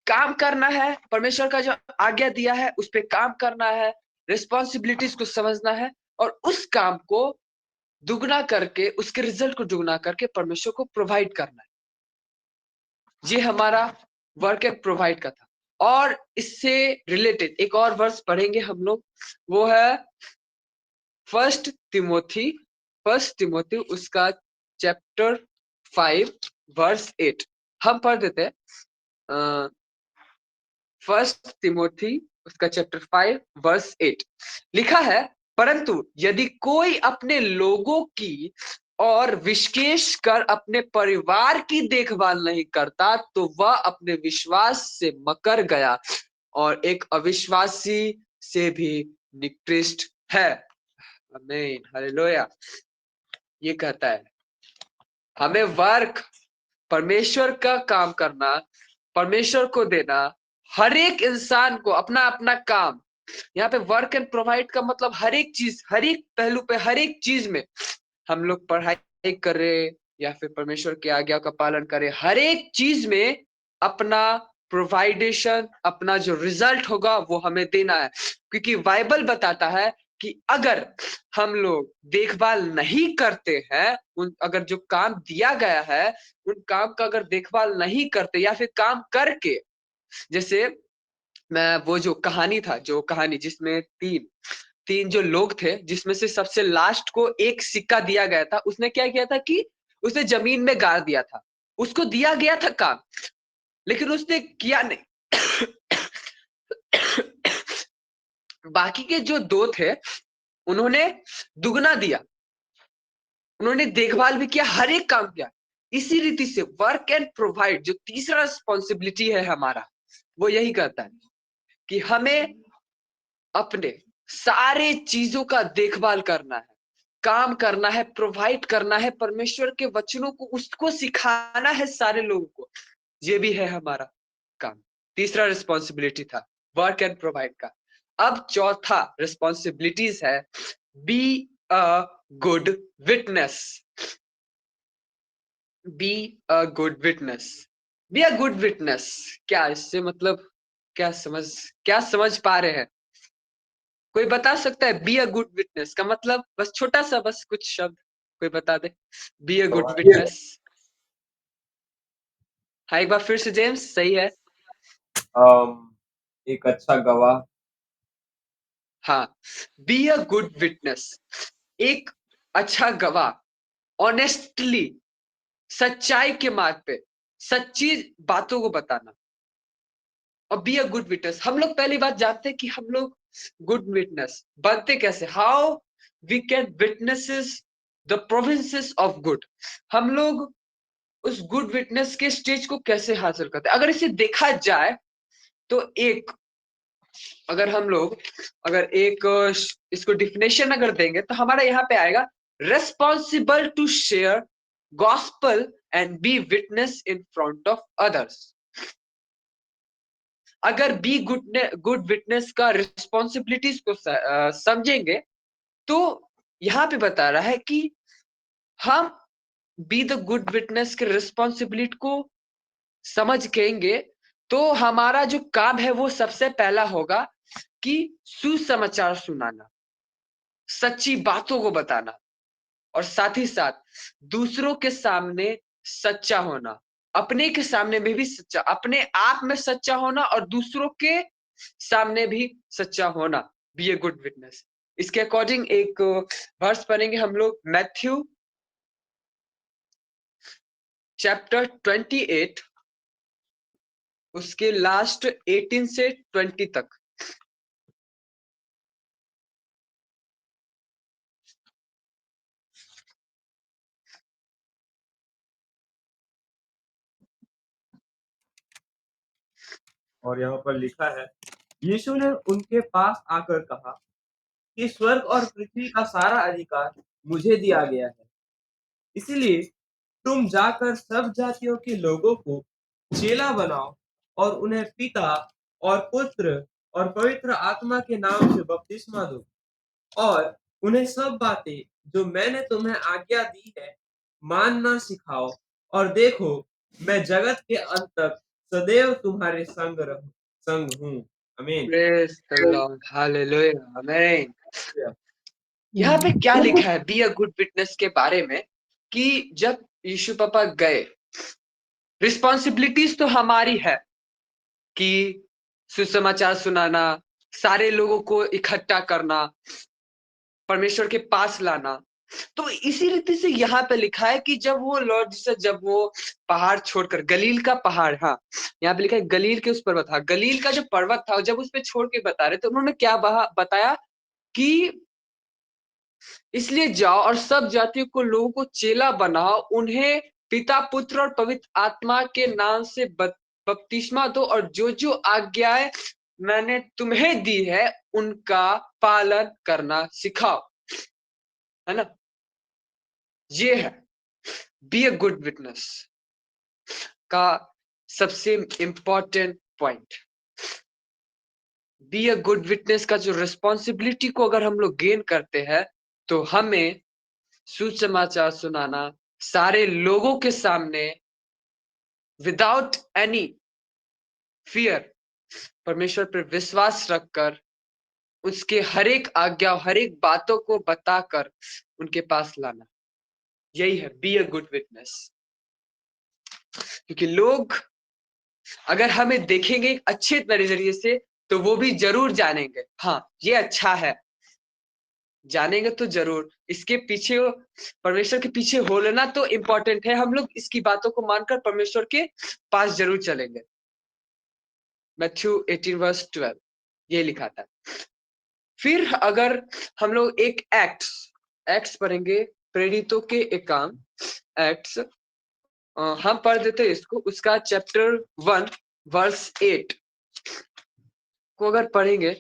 काम करना है, परमेश्वर का जो आज्ञा दिया है उस पे काम करना है, रिस्पॉन्सिबिलिटीज को समझना है और उस काम को दुगना करके, उसके रिजल्ट को दुगना करके परमेश्वर को प्रोवाइड करना है। ये हमारा वर्क एंड प्रोवाइड का था। और इससे रिलेटेड एक और वर्स पढ़ेंगे हम लोग, वो है फर्स्ट तिमोथी उसका चैप्टर 5 वर्स 8। हम पढ़ देते हैं फर्स्ट तिमोथी उसका चैप्टर 5 वर्स 8। लिखा है, परंतु यदि कोई अपने लोगों की और विशेष कर अपने परिवार की देखभाल नहीं करता तो वह अपने विश्वास से मकर गया और एक अविश्वासी से भी निकृष्ट है। आमीन, हालेलुया। ये कहता है हमें वर्क, परमेश्वर का काम करना, परमेश्वर को देना, हर एक इंसान को अपना अपना काम। यहाँ पे वर्क एंड प्रोवाइड का मतलब हर एक चीज, हर एक पहलू पे, हर एक चीज में हम लोग पढ़ाई कर रहे या फिर परमेश्वर की आज्ञा का पालन करें, हर एक चीज में अपना प्रोवाइडेशन, अपना जो रिजल्ट होगा वो हमें देना है। क्योंकि बाइबल बताता है कि अगर हम लोग देखभाल नहीं करते हैं, अगर जो काम दिया गया है उन काम का अगर देखभाल नहीं करते या फिर काम करके, जैसे मैं वो जो कहानी था, जो कहानी जिसमें तीन जो लोग थे, जिसमें से सबसे लास्ट को एक सिक्का दिया गया था, उसने क्या किया था कि उसने जमीन में गाड़ दिया था। उसको दिया गया था काम, लेकिन उसने किया नहीं। बाकी के जो 2 थे उन्होंने दुगना दिया, उन्होंने देखभाल भी किया, हर एक काम किया। इसी रीति से वर्क एंड प्रोवाइड जो तीसरा रिस्पॉन्सिबिलिटी है हमारा, वो यही कहता है कि हमें अपने सारे चीजों का देखभाल करना है, काम करना है, प्रोवाइड करना है, परमेश्वर के वचनों को उसको सिखाना है सारे लोगों को। ये भी है हमारा काम। तीसरा रिस्पॉन्सिबिलिटी था वर्क एंड प्रोवाइड का। अब चौथा रिस्पॉन्सिबिलिटीज है B a good witness. B a good witness, B a good witness. क्या इससे मतलब क्या समझ पा रहे हैं? कोई बता सकता है बी अ गुड विटनेस का मतलब? बस छोटा सा, बस कुछ शब्द। कोई बता दे। Be a good witness. हाँ, एक बार फिर से जेम्स, सही है। एक अच्छा गवाह। हाँ, बी अ गुड विटनेस, एक अच्छा गवाह, ऑनेस्टली, सच्चाई के मार्ग पे सच्ची बातों को बताना। और बी अ गुड विटनेस, हम लोग पहली बात जानते हैं कि हम लोग गुड विटनेस बनते कैसे, how we can witnesses the provinces of good. हम लोग उस गुड विटनेस के स्टेज को कैसे हासिल करते हैं। अगर इसे देखा जाए तो अगर हम लोग इसको डिफिनेशन अगर देंगे तो हमारा यहाँ पे आएगा, responsible to share gospel and be witness in front of others. अगर बी गुड विटनेस का रिस्पॉन्सिबिलिटीज को समझेंगे तो यहाँ पे बता रहा है कि हम बी द गुड विटनेस के रिस्पॉन्सिबिलिटी को समझ केंगे तो हमारा जो काम है वो सबसे पहला होगा कि सुसमाचार सुनाना, सच्ची बातों को बताना, और साथ ही साथ दूसरों के सामने सच्चा होना, अपने के सामने में भी सच्चा, अपने आप में सच्चा होना और दूसरों के सामने भी सच्चा होना। Be a good witness. इसके अकॉर्डिंग एक वर्स पढ़ेंगे हम लोग, मैथ्यू चैप्टर 28, उसके लास्ट 18 से 20 तक। और यहाँ पर लिखा है, यीशु ने उनके पास आकर कहा कि स्वर्ग और पृथ्वी का सारा अधिकार मुझे दिया गया है, इसलिए तुम जाकर सब जातियों के लोगों को चेला बनाओ और उन्हें पिता और पुत्र और पवित्र आत्मा के नाम से बपतिस्मा दो, और उन्हें सब बातें जो मैंने तुम्हें आज्ञा दी है मानना सिखाओ, और देखो मैं जगत के अंत तक सदैव तुम्हारे संग हूँ। आमीन। प्रेज द लॉर्ड, हालेलुया, आमीन। यहाँ पे क्या लिखा है बी अ गुड विटनेस के बारे में, कि जब यीशु पापा गए, रिस्पॉन्सिबिलिटीज तो हमारी है कि सुसमाचार सुनाना, सारे लोगों को इकट्ठा करना, परमेश्वर के पास लाना। तो इसी रीति से यहाँ पे लिखा है कि जब वो लॉर्ड जीसस, जब वो पहाड़ छोड़कर, गलील का पहाड़, हाँ यहाँ पे लिखा है गलील के उस पर्वत, हाँ गलील का जो पर्वत था, जब उस पे छोड़ के बता रहे तो उन्होंने क्या बताया कि इसलिए जाओ और सब जातियों को, लोगों को चेला बनाओ, उन्हें पिता, पुत्र और पवित्र आत्मा के नाम से बपतिस्मा दो, और जो जो आज्ञाएं मैंने तुम्हें दी है उनका पालन करना सिखाओ। है ना, ये है बी अ गुड विटनेस का सबसे important point. B a good witness का जो रिस्पॉन्सिबिलिटी को अगर हम लोग गेन करते हैं तो हमें सुसमाचार सुनाना, सारे लोगों के सामने विदाउट एनी फियर परमेश्वर पर विश्वास रखकर उसके हर एक आज्ञा, हर एक बातों को बताकर उनके पास लाना, यही है बी अ गुड विटनेस। क्योंकि लोग अगर हमें देखेंगे अच्छे नजरिए से तो वो भी जरूर जानेंगे, हाँ ये अच्छा है, जानेंगे तो जरूर। इसके पीछे, परमेश्वर के पीछे हो लेना तो इम्पोर्टेंट है, हम लोग इसकी बातों को मानकर परमेश्वर के पास जरूर चलेंगे। मैथ्यू 18:12 ये लिखा था। फिर अगर हम लोग एक एक्ट्स पढ़ेंगे, प्रेरितों के एक काम, एक्ट्स, हम पढ़ देते इसको, उसका चैप्टर 1 वर्स 8 को अगर पढ़ेंगे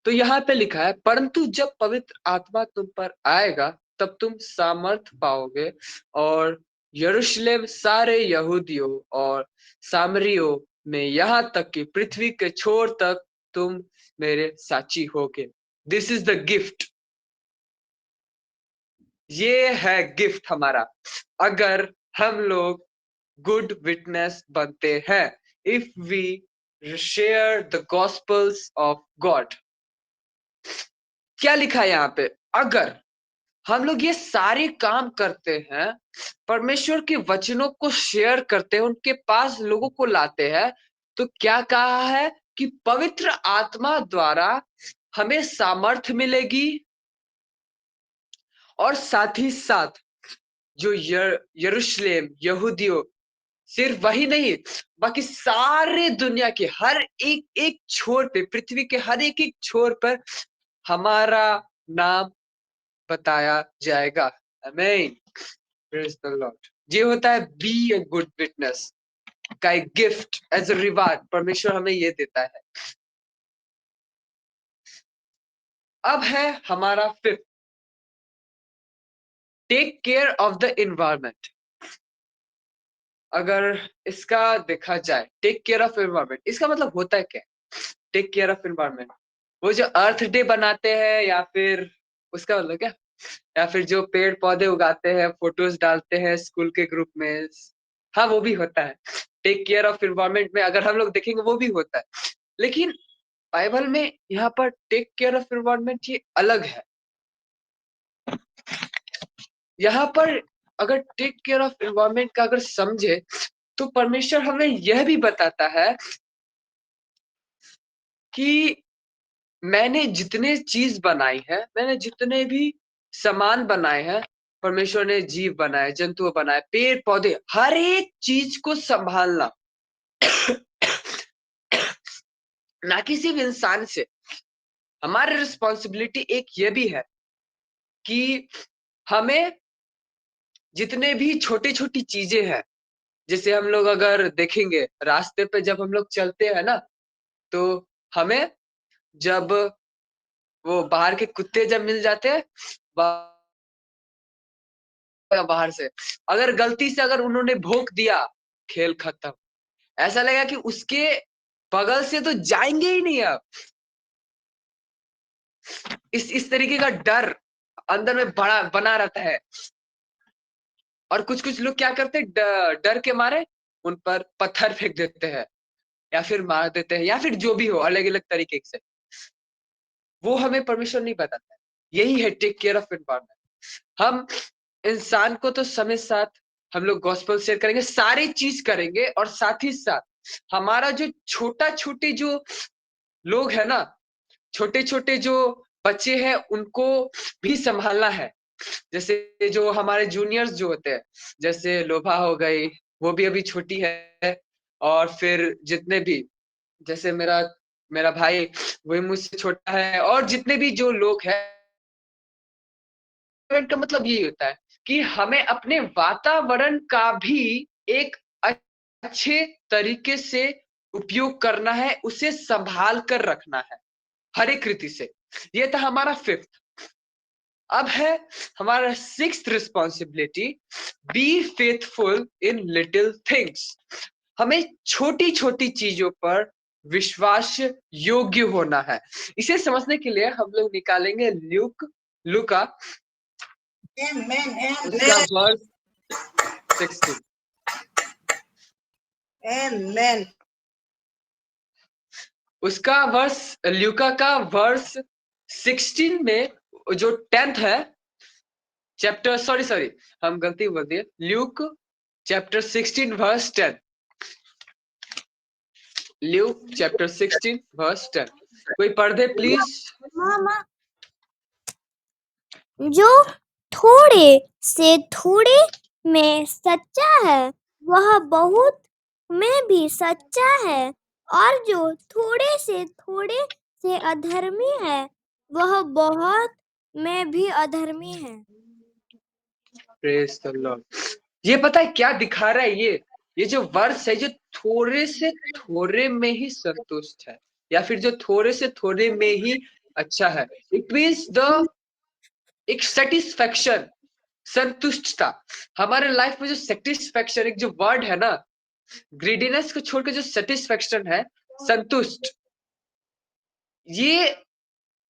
तो यहाँ पे लिखा है, परंतु जब पवित्र आत्मा तुम पर आएगा तब तुम सामर्थ पाओगे, और यरूशलेम, सारे यहूदियों और सामरियों में, यहाँ तक कि पृथ्वी के छोर तक तुम मेरे साक्षी होगे। दिस इज द गिफ्ट, ये है गिफ्ट हमारा अगर हम लोग गुड विटनेस बनते हैं, if we share the gospels of God. क्या लिखा है यहाँ पे, अगर हम लोग ये सारे काम करते हैं, परमेश्वर के वचनों को शेयर करते हैं, उनके पास लोगों को लाते हैं, तो क्या कहा है कि पवित्र आत्मा द्वारा हमें सामर्थ्य मिलेगी, और साथ ही साथ जो यरूशलेम यहूदियों, सिर्फ वही नहीं, बाकी सारे दुनिया के हर एक एक छोर पे, पृथ्वी के हर एक एक छोर पर हमारा नाम बताया जाएगा। आमीन, प्रेज द लॉर्ड। ये होता है बी ए गुड विटनेस का एक गिफ्ट, एज अ रिवार्ड परमेश्वर हमें ये देता है। अब है हमारा fifth, take care of the environment. अगर इसका देखा जाए, टेक केयर ऑफ एनवायरमेंट, इसका मतलब होता है क्या? टेक केयर ऑफ एनवायरमेंट, वो जो अर्थ डे बनाते हैं, या फिर उसका मतलब क्या, या फिर जो पेड़ पौधे उगाते हैं, फोटोज डालते हैं स्कूल के ग्रुप में, हाँ वो भी होता है। टेक केयर ऑफ एनवायरमेंट में अगर हम लोग देखेंगे वो भी होता है, लेकिन बाइबल में यहाँ पर टेक केयर ऑफ एनवायरमेंट ये अलग है। यहाँ पर अगर टेक केयर ऑफ एनवायरमेंट का अगर समझे, तो परमेश्वर हमें यह भी बताता है कि मैंने जितने चीज बनाई है, मैंने जितने भी सामान बनाए हैं, परमेश्वर ने जीव बनाए, जंतु बनाए, पेड़ पौधे, हर एक चीज को संभालना ना कि सिर्फ इंसान से। हमारी रिस्पॉन्सिबिलिटी एक ये भी है कि हमें जितने भी छोटी छोटी चीजें हैं, जैसे हम लोग अगर देखेंगे रास्ते पे जब हम लोग चलते हैं ना, तो हमें जब वो बाहर के कुत्ते जब मिल जाते हैं बाहर से, अगर गलती से अगर उन्होंने भौंक दिया, खेल खत्म। ऐसा लगेगा कि उसके बगल से तो जाएंगे ही नहीं अब। इस तरीके का डर अंदर में बड़ा बना रहता है। और कुछ कुछ लोग क्या करते हैं, डर के मारे उन पर पत्थर फेंक देते हैं, या फिर मार देते हैं, या फिर जो भी हो, अलग अलग तरीके से। वो हमें परमेश्वर नहीं बताता है। यही है टेक केयर ऑफ एनवायरमेंट। हम इंसान को तो समय साथ हम लोग गॉस्पेल शेयर करेंगे, सारी चीज करेंगे, और साथ ही साथ हमारा जो छोटा छोटे जो लोग है ना, छोटे छोटे जो बच्चे हैं, उनको भी संभालना है। जैसे जो हमारे जूनियर्स जो होते हैं, जैसे लोभा हो गई, वो भी अभी छोटी है, और फिर जितने भी, जैसे मेरा मेरा भाई वही मुझसे छोटा है, और जितने भी जो लोग हैं, का मतलब यही होता है कि हमें अपने वातावरण का भी एक अच्छे तरीके से उपयोग करना है, उसे संभाल कर रखना है हर एक रीति से। ये था हमारा फिफ्थ। अब है हमारा sixth responsibility, be faithful in little things. हमें छोटी छोटी चीजों पर विश्वास योग्य होना है। इसे समझने के लिए हम लोग निकालेंगे लूका उसका वर्स 16। उसका वर्स, ल्यूका का वर्स 16 में जो 10th है चैप्टर, सॉरी हम गलती बोल दिए, Luke chapter 16 verse 10। Luke chapter 16 verse 10, कोई पढ़ दे प्लीज। जो थोड़े से थोड़े में सच्चा है, वह बहुत में भी सच्चा है, और जो थोड़े से अधर्मी है, वह बहुत में भी अधर्मी है। Praise the Lord. ये पता है क्या दिखा रहा है? ये जो वर्स है, जो थोड़े से थोड़े में ही संतुष्ट है, या फिर जो थोड़े से थोड़े में ही अच्छा है, इट मीन्स द एक सेटिस्फैक्शन, संतुष्टता। हमारे लाइफ में जो सेटिस्फैक्शन, एक जो वर्ड है ना, ग्रीडीनेस को छोड़कर जो सेटिस्फैक्शन है, संतुष्ट, ये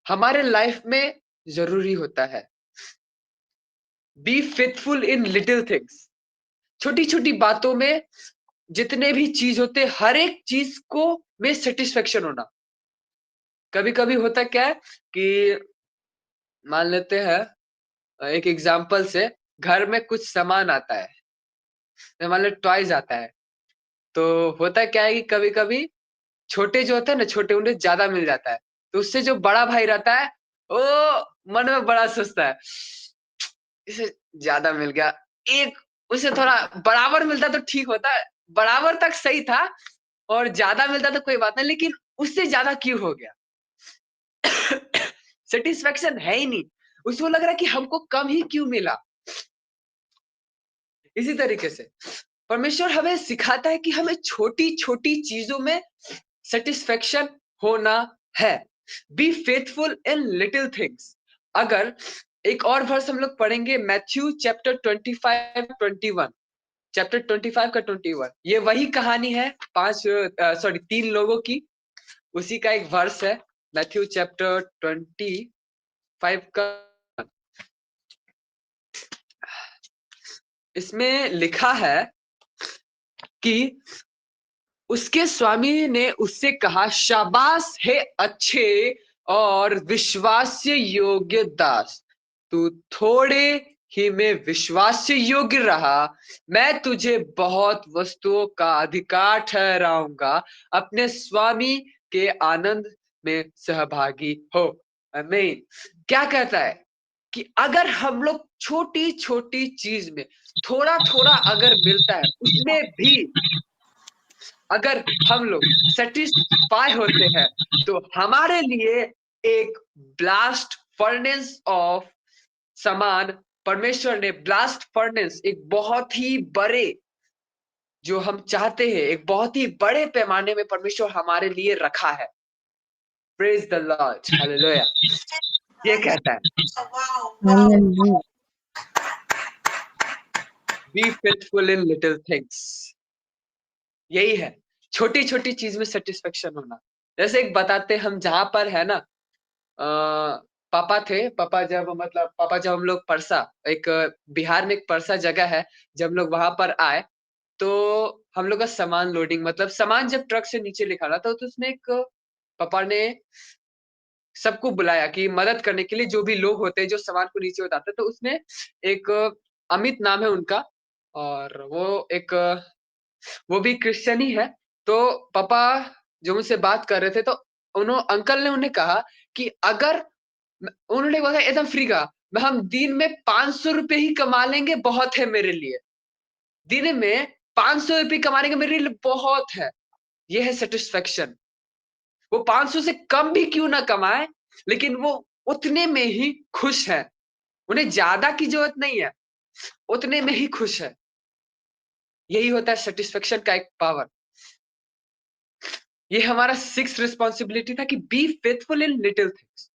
हमारे लाइफ में जरूरी होता है। Be faithful in little things, छोटी छोटी बातों में जितने भी चीज होते, हर एक चीज को में सेटिस्फेक्शन होना। कभी कभी होता क्या है कि मान लेते हैं एक एग्जांपल से घर में कुछ सामान आता है, मान लो टॉयज आता है, तो होता क्या है कि कभी-कभी छोटे जो होते हैं ना, छोटे उन्हें ज्यादा मिल जाता है, तो उससे जो बड़ा भाई रहता है वो मन में बड़ा सोचता है, इसे ज्यादा मिल गया, एक उसे थोड़ा बराबर मिलता तो ठीक होता, बराबर तक सही था और ज्यादा मिलता तो कोई बात नहीं, लेकिन उससे ज्यादा क्यों हो गया? सेटिस्फेक्शन है ही नहीं, उसको लग रहा है कि हमको कम ही क्यों मिला। इसी तरीके से परमेश्वर हमें सिखाता है कि हमें छोटी छोटी चीजों में सेटिस्फेक्शन होना है। Be faithful in little things. अगर एक और वर्स हम लोग पढ़ेंगे, मैथ्यू चैप्टर 25-21, चैप्टर 25 का 21, ये वही कहानी है 3 लोगों की, उसी का एक वर्स है, मैथ्यू चैप्टर 25 का। इसमें लिखा है कि उसके स्वामी ने उससे कहा, शाबाश है अच्छे और विश्वास्य योग्य दास, तू थोड़े ही में विश्वास्य योग्य रहा, मैं तुझे बहुत वस्तुओं का अधिकार ठहराऊंगा, अपने स्वामी के आनंद में सहभागी हो। आमीन। क्या कहता है कि अगर हम लोग छोटी छोटी चीज में थोड़ा थोड़ा अगर मिलता है, उसमें भी अगर हम लोग सेटिस्फाई होते हैं, तो हमारे लिए एक ब्लास्ट फर्नेस ऑफ समान परमेश्वर ने, ब्लास्ट फर्नेस, एक बहुत ही बड़े, जो हम चाहते हैं एक बहुत ही बड़े पैमाने में परमेश्वर हमारे लिए रखा है। Praise the Lord, hallelujah. ये कहता है Hallelujah. Be faithful in little things. यही है छोटी छोटी चीज में सेटिस्फेक्शन होना। जैसे एक बताते, हम जहां पर है ना, पापा थे, पापा जब हम लोग परसा, एक बिहार में एक परसा जगह है, जब हम लोग वहां पर आए, तो हम लोग का सामान लोडिंग, मतलब सामान जब ट्रक से नीचे निकाला था, तो उसमें एक पापा ने सबको बुलाया कि मदद करने के लिए, जो भी लोग होते हैं जो सामान को नीचे उतारते, तो उसमें एक अमित नाम है उनका, और वो भी क्रिश्चियन ही है। तो पापा जो मुझसे बात कर रहे थे, तो अंकल ने उन्हें कहा कि अगर, उन्होंने बोला एकदम फ्री का, हम दिन में 500 रुपए ही कमा लेंगे, बहुत है मेरे लिए, दिन में 500 रुपए कमा लेंगे मेरे लिए बहुत है। ये है सेटिस्फेक्शन। वो 500 से कम भी क्यों ना कमाए, लेकिन वो उतने में ही खुश है, उन्हें ज्यादा की जरूरत नहीं है, उतने में ही खुश है। यही होता है सेटिस्फेक्शन का एक पावर। ये हमारा 6th रिस्पॉन्सिबिलिटी था कि be faithful in little things.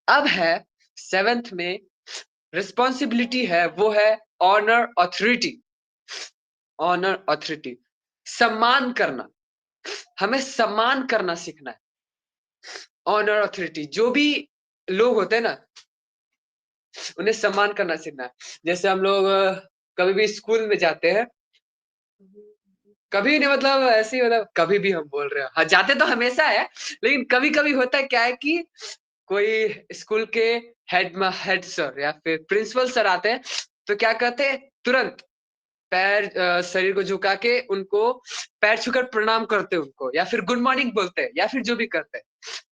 अब है 7th में रिस्पॉन्सिबिलिटी है, वो है ऑनर ऑथोरिटी। ऑनर ऑथोरिटी, सम्मान करना, हमें सम्मान करना सीखना है। ऑनर ऑथोरिटी, जो भी लोग होते हैं ना, उन्हें सम्मान करना सीखना है। जैसे हम लोग कभी भी स्कूल में जाते हैं, कभी नहीं, मतलब ऐसे ही, मतलब कभी भी हम बोल रहे हैं, हाँ जाते तो हमेशा है, लेकिन कभी कभी होता है क्या है कि कोई स्कूल के हेड सर या फिर प्रिंसिपल सर आते हैं, तो क्या कहते हैं, तुरंत पैर शरीर को झुका के उनको पैर छूकर प्रणाम करते हैं उनको, या फिर गुड मॉर्निंग बोलते हैं, या फिर जो भी करते हैं,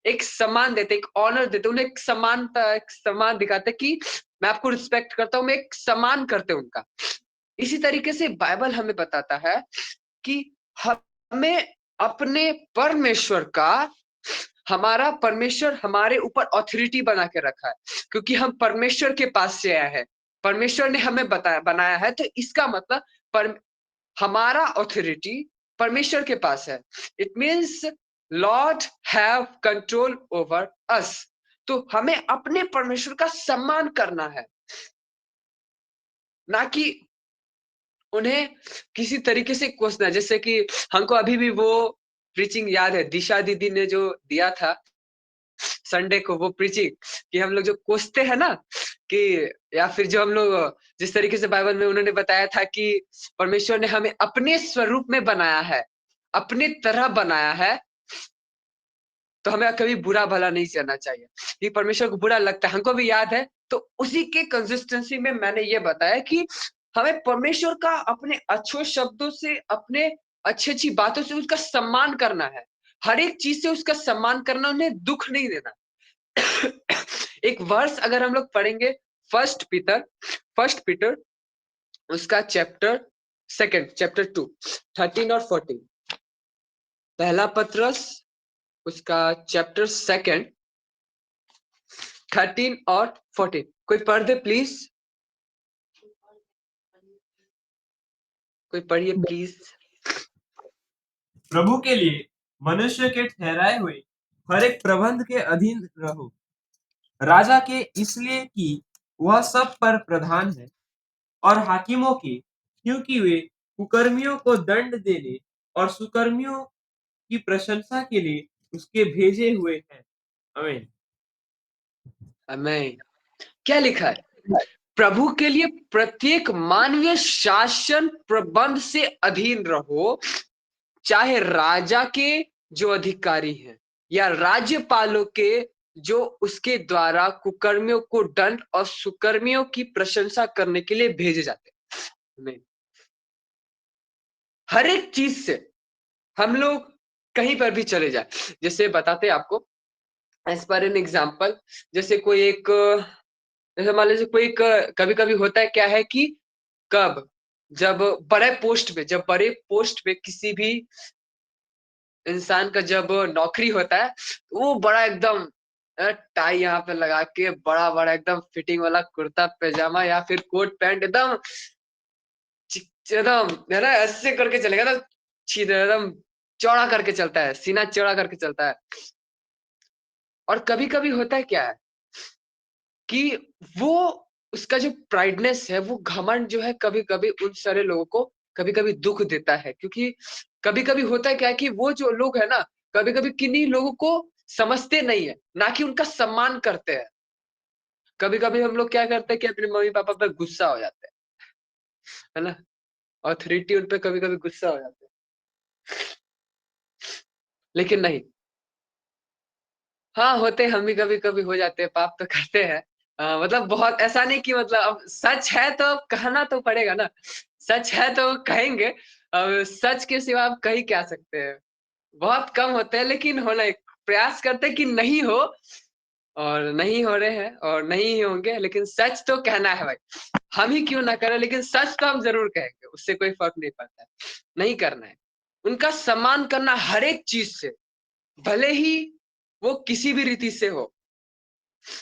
एक सम्मान देते, एक ऑनर देते, उन्हें एक सम्मान दिखाते कि मैं आपको रिस्पेक्ट करता हूँ, मैं एक सम्मान करते हैं उनका। इसी तरीके से बाइबल हमें बताता है कि हमें अपने परमेश्वर का, हमारा परमेश्वर हमारे ऊपर ऑथोरिटी बना के रखा है, क्योंकि हम परमेश्वर के पास से आए हैं, परमेश्वर ने हमें बनाया है, तो इसका मतलब हमारा ऑथोरिटी परमेश्वर के पास है। It means Lord have control over us. तो हमें अपने परमेश्वर का सम्मान करना है, ना कि उन्हें किसी तरीके से कोसना। जैसे कि हमको अभी भी वो प्रीचिंग याद है, दिशा दीदी ने जो दिया था संडे को, वो प्रीचिंग, कि हम लोग जो कोसते हैं ना, कि या फिर जो हम लोग जिस तरीके से बाइबल में उन्होंने बताया था कि परमेश्वर ने हमें अपने स्वरूप में बनाया है, अपने तरह बनाया है, तो हमें कभी बुरा भला नहीं करना चाहिए। ये परमेश्वर को बुरा लगता है। हमको भी याद है तो उसी के कंसिस्टेंसी में मैंने ये बताया कि हमें परमेश्वर का अपने अच्छे शब्दों से, अपने अच्छी बातों से उसका सम्मान करना है। हर एक चीज से उसका सम्मान करना, उन्हें दुख नहीं देना। एक वर्स अगर हम लोग पढ़ेंगे, फर्स्ट पीटर उसका चैप्टर 2 13 और 14। पहला पत्रस उसका चैप्टर 2 13 और 14। कोई पढ़ दे प्लीज, कोई पढ़िए प्लीज। प्रभु के लिए मनुष्य के ठहराए हुए हर एक प्रबंध के अधीन रहो, राजा के, इसलिए कि वह सब पर प्रधान है, और हाकिमों के, क्योंकि वे कुकर्मियों को दंड देने और सुकर्मियों की प्रशंसा के लिए उसके भेजे हुए हैं। आमीन। आमीन। क्या लिखा है? प्रभु के लिए प्रत्येक मानवीय शासन प्रबंध से अधीन रहो, चाहे राजा के जो अधिकारी हैं या राज्यपालों के जो उसके द्वारा कुकर्मियों को दंड और सुकर्मियों की प्रशंसा करने के लिए भेजे जाते हैं। हर एक चीज से हम लोग कहीं पर भी चले जाए, जैसे बताते हैं आपको एज पर एन एग्जाम्पल, जैसे कोई एक, जैसे मान लीजिए कोई एक, कभी कभी होता है क्या है कि कब जब जब बड़े पोस्ट पे किसी भी इंसान का जब नौकरी होता है, तो वो बड़ा एकदम टाई यहाँ पे लगा के बड़ा बड़ा एकदम फिटिंग वाला कुर्ता पैजामा या फिर कोट पैंट एकदम एकदम है ना, ऐसे करके चलेगा ना, एकदम चौड़ा करके चलता है, सीना चौड़ा करके चलता है। और कभी कभी होता है क्या है कि वो उसका जो प्राइडनेस है, वो घमंड जो है, कभी कभी उन सारे लोगों को कभी कभी दुख देता है। क्योंकि कभी कभी होता है क्या है कि वो जो लोग है ना, कभी कभी किन्हीं लोगों को समझते नहीं है, ना कि उनका सम्मान करते हैं। कभी कभी हम लोग क्या करते हैं कि अपने मम्मी पापा पे गुस्सा हो जाते हैं, है ना, ऑथोरिटी उन पे कभी कभी गुस्सा हो जाते हैं। लेकिन नहीं, हाँ होते, हम भी कभी कभी हो जाते हैं, पाप तो करते हैं। मतलब बहुत ऐसा नहीं कि मतलब अब सच है तो अब कहना तो पड़ेगा ना, सच है तो कहेंगे। अब सच के सिवा आप कह ही क्या सकते हैं। बहुत कम होते हैं, लेकिन होना प्रयास करते हैं कि नहीं हो, और नहीं हो रहे हैं और नहीं ही होंगे, लेकिन सच तो कहना है भाई। हम ही क्यों ना करें, लेकिन सच तो हम जरूर कहेंगे, उससे कोई फर्क नहीं पड़ता है। नहीं करना है, उनका सम्मान करना हर एक चीज से, भले ही वो किसी भी रीति से हो।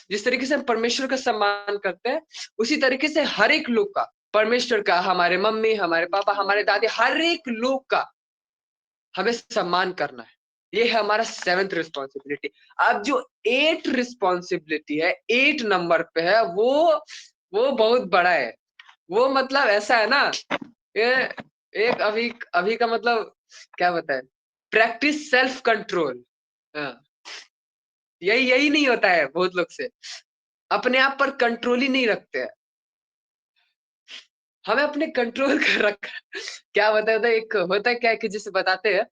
जिस तरीके से हम परमेश्वर का सम्मान करते हैं, उसी तरीके से हर एक लोग का, परमेश्वर का, हमारे मम्मी, हमारे पापा, हमारे दादी, हर एक लोग का हमें सम्मान करना है। ये है हमारा 7th रिस्पॉन्सिबिलिटी। अब जो 8 रिस्पॉन्सिबिलिटी है, 8 नंबर पे है, वो बहुत बड़ा है। वो मतलब ऐसा है ना, ये एक अभी अभी का मतलब क्या बताए, प्रैक्टिस सेल्फ कंट्रोल। यही यही नहीं होता है बहुत लोग से, अपने आप पर कंट्रोल ही नहीं रखते हैं। हमें अपने कंट्रोल कर रखा, क्या बताया होता है, एक होता है क्या है कि जिसे बताते हैं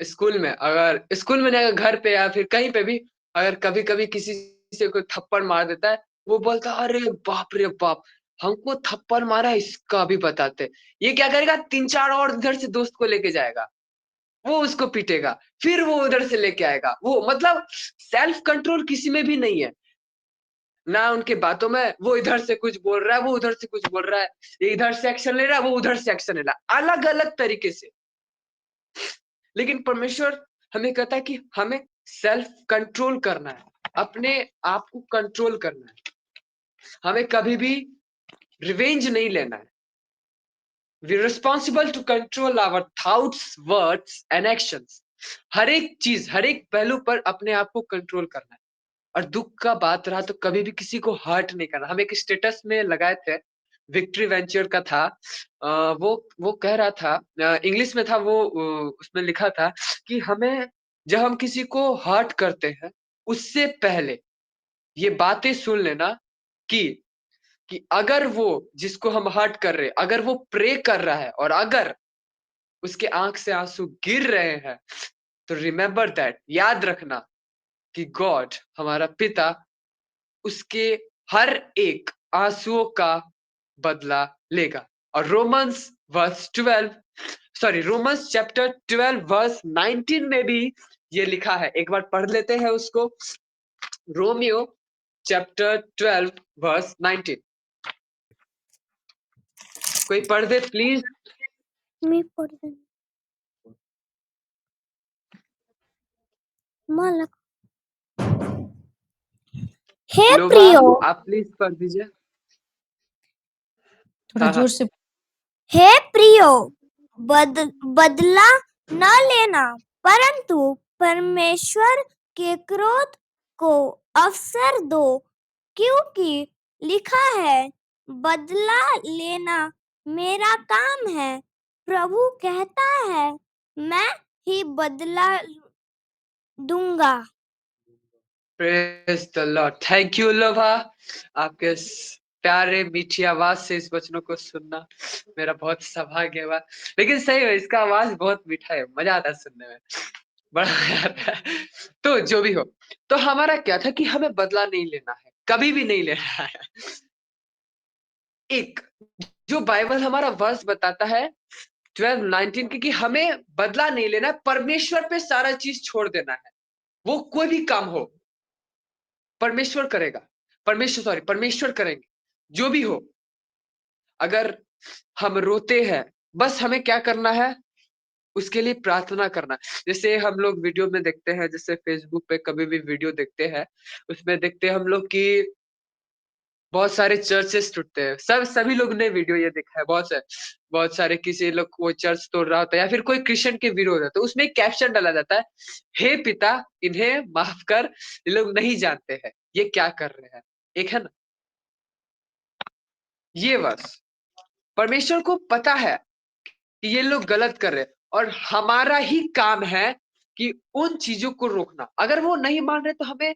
स्कूल में, अगर स्कूल में नहीं, अगर घर पे या फिर कहीं पे भी अगर कभी कभी किसी से कोई थप्पड़ मार देता है, वो बोलता है अरे बाप रे बाप, हमको थप्पड़ मारा है, इसका भी बताते। ये क्या करेगा, 3-4 और इधर से दोस्त को लेके जाएगा, वो उसको पीटेगा, फिर वो उधर से लेके आएगा। वो मतलब सेल्फ कंट्रोल किसी में भी नहीं है ना, उनके बातों में। वो इधर से कुछ बोल रहा है, वो उधर से कुछ बोल रहा है, ये इधर से एक्शन ले रहा है, वो उधर से एक्शन ले रहा है, अलग अलग तरीके से। लेकिन परमेश्वर हमें कहता है कि हमें सेल्फ कंट्रोल करना है, अपने आप को कंट्रोल करना है। हमें कभी भी रिवेंज नहीं लेना है। We responsible to control our thoughts, words and actions. हर एक चीज, हर एक पहलू पर अपने आप को कंट्रोल करना है। और दुख का बात रहा तो कभी भी किसी को हर्ट नहीं करना। हम एक स्टेटस में लगाए थे, विक्ट्री वेंचर का था, वो कह रहा था, इंग्लिश में था वो, उसमें लिखा था कि हमें, जब हम किसी को हर्ट करते हैं, उससे पहले ये बातें सुन लेना कि अगर वो जिसको हम हर्ट कर रहे हैं, अगर वो प्रे कर रहा है और अगर उसके आंख से आंसू गिर रहे हैं, तो रिमेम्बर दैट, याद रखना कि गॉड, हमारा पिता, उसके हर एक आंसुओं का बदला लेगा। और रोमन्स चैप्टर 12 वर्स 19 में भी ये लिखा है। एक बार पढ़ लेते हैं उसको। रोमियो चैप्टर 12 वर्स 19। कोई पढ़ दे प्लीज। मी पढ़ दे मालक। हे लोभा प्रियो, आप प्लीज पढ़ दीजिए। थोड़ा हाँ हाँ। जोर से। हे प्रियो, बदला न लेना, परंतु परमेश्वर के क्रोध को अवसर दो, क्योंकि लिखा है, बदला लेना मेरा काम है, प्रभु कहता है, मैं ही बदला दूंगा। Praise the Lord. Thank you लोभा, आपके प्यारे मीठी आवाज से इस वचनों को सुनना मेरा बहुत सौभाग्य हुआ। लेकिन सही है, इसका आवाज बहुत मीठा है, मजा आता है सुनने में, बड़ा मजा आता है। तो जो भी हो, तो हमारा क्या था कि हमें बदला नहीं लेना है, कभी भी नहीं लेना है। एक जो बाइबल हमारा वर्स बताता है 12:19 की, कि हमें बदला नहीं लेना है, परमेश्वर पे सारा चीज छोड़ देना है। वो कोई भी काम हो परमेश्वर करेगा, परमेश्वर करेंगे, जो भी हो। अगर हम रोते हैं, बस हमें क्या करना है, उसके लिए प्रार्थना करना। जैसे हम लोग वीडियो में देखते हैं, जैसे फेसबुक पे कभी भी वीडियो देखते हैं, उसमें देखते हैं हम लोग कि बहुत सारे चर्चेस टूटते हैं। सभी लोग ने वीडियो ये देखा है, बहुत सारे किसी लोग वो चर्च तोड़ रहा होता है, या फिर कोई क्रिश्चियन के विरोध है, तो उसमें एक कैप्शन डाला जाता है, हे पिता इन्हें माफ कर, ये लोग नहीं जानते हैं ये क्या कर रहे हैं। एक है ना, ये बस परमेश्वर को पता है कि ये लोग गलत कर रहे हैं, और हमारा ही काम है कि उन चीजों को रोकना। अगर वो नहीं मान रहे तो हमें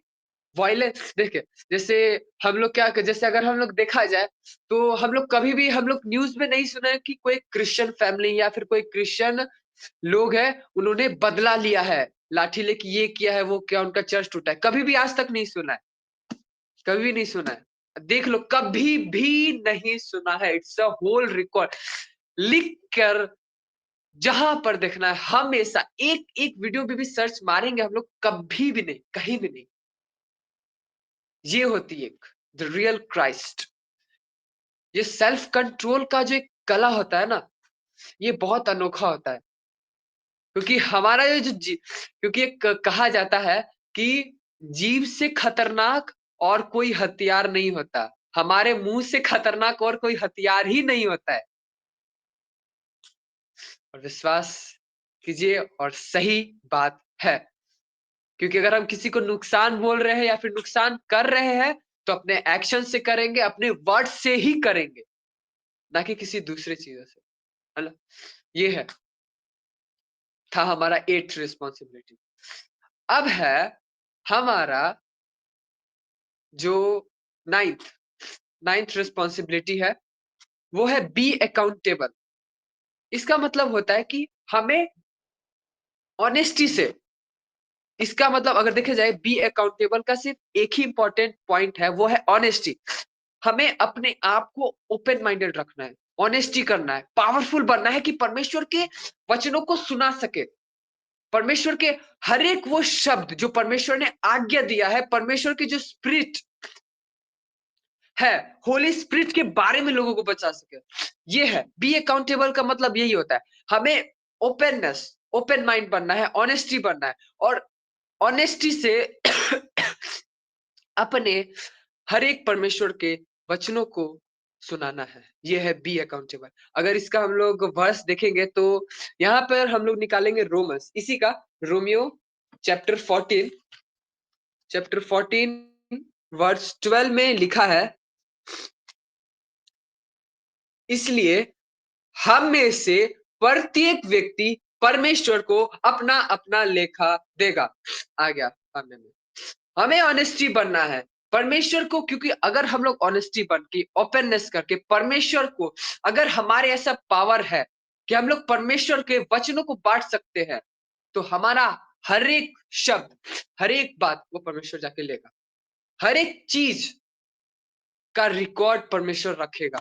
वायलेंस, देखिए जैसे हम लोग क्या, जैसे अगर हम लोग देखा जाए तो हम लोग कभी भी हम लोग न्यूज में नहीं सुना है कि कोई क्रिश्चियन फैमिली या फिर कोई क्रिश्चियन लोग है, उन्होंने बदला लिया है, लाठी लेके ये किया है वो किया, उनका चर्च टूटा है। कभी भी आज तक नहीं सुना है, कभी भी नहीं सुना है। देख लो, कभी भी नहीं सुना है। It's a whole record. लिख कर जहां पर देखना है, हमेशा एक एक वीडियो में भी सर्च मारेंगे हम लोग, कभी भी नहीं, कहीं भी नहीं। ये होती है एक द रियल क्राइस्ट। ये सेल्फ कंट्रोल का जो एक कला होता है ना, ये बहुत अनोखा होता है। क्योंकि हमारा ये क्योंकि एक कहा जाता है कि जीभ से खतरनाक और कोई हथियार नहीं होता, हमारे मुंह से खतरनाक और कोई हथियार ही नहीं होता है। और विश्वास कीजिए, और सही बात है। क्योंकि अगर हम किसी को नुकसान बोल रहे हैं या फिर नुकसान कर रहे हैं, तो अपने एक्शन से करेंगे, अपने वर्ड से ही करेंगे, ना कि किसी दूसरे चीजों से, है ना। ये है, था हमारा 8th रिस्पॉन्सिबिलिटी। अब है हमारा जो 9th रिस्पॉन्सिबिलिटी है, वो है बी अकाउंटेबल। इसका मतलब होता है कि हमें ऑनेस्टी से, इसका मतलब अगर देखा जाए, बी अकाउंटेबल का सिर्फ एक ही इंपॉर्टेंट पॉइंट है, वो है ऑनेस्टी। हमें अपने आप को ओपन माइंडेड रखना है, ऑनेस्टी करना है, पावरफुल बनना है कि परमेश्वर के वचनों को सुना सके। परमेश्वर के हर एक वो शब्द जो परमेश्वर ने आज्ञा दिया है, परमेश्वर की जो स्पिरिट है, होली स्पिरिट के बारे में लोगों को बचा सके। ये है बी अकाउंटेबल का मतलब, यही होता है। हमें ओपन माइंड बनना है, ऑनेस्टी बनना है, और ऑनेस्टी से अपने हर एक परमेश्वर के वचनों को सुनाना है। ये है बी अकाउंटेबल। अगर इसका हम लोग वर्स देखेंगे तो यहाँ पर हम लोग निकालेंगे रोमन्स, इसी का रोमियो चैप्टर 14 वर्स 12 में लिखा है, इसलिए हम में से प्रत्येक व्यक्ति परमेश्वर को अपना अपना लेखा देगा। आ गया सामने में। हमें ऑनेस्टी बनना है परमेश्वर को, क्योंकि अगर हम लोग ऑनेस्टी बन के ओपननेस करके परमेश्वर को, अगर हमारे ऐसा पावर है कि हम लोग परमेश्वर के वचनों को बांट सकते हैं, तो हमारा हर एक शब्द, हर एक बात वो परमेश्वर जाके लेगा। हर एक चीज का रिकॉर्ड परमेश्वर रखेगा,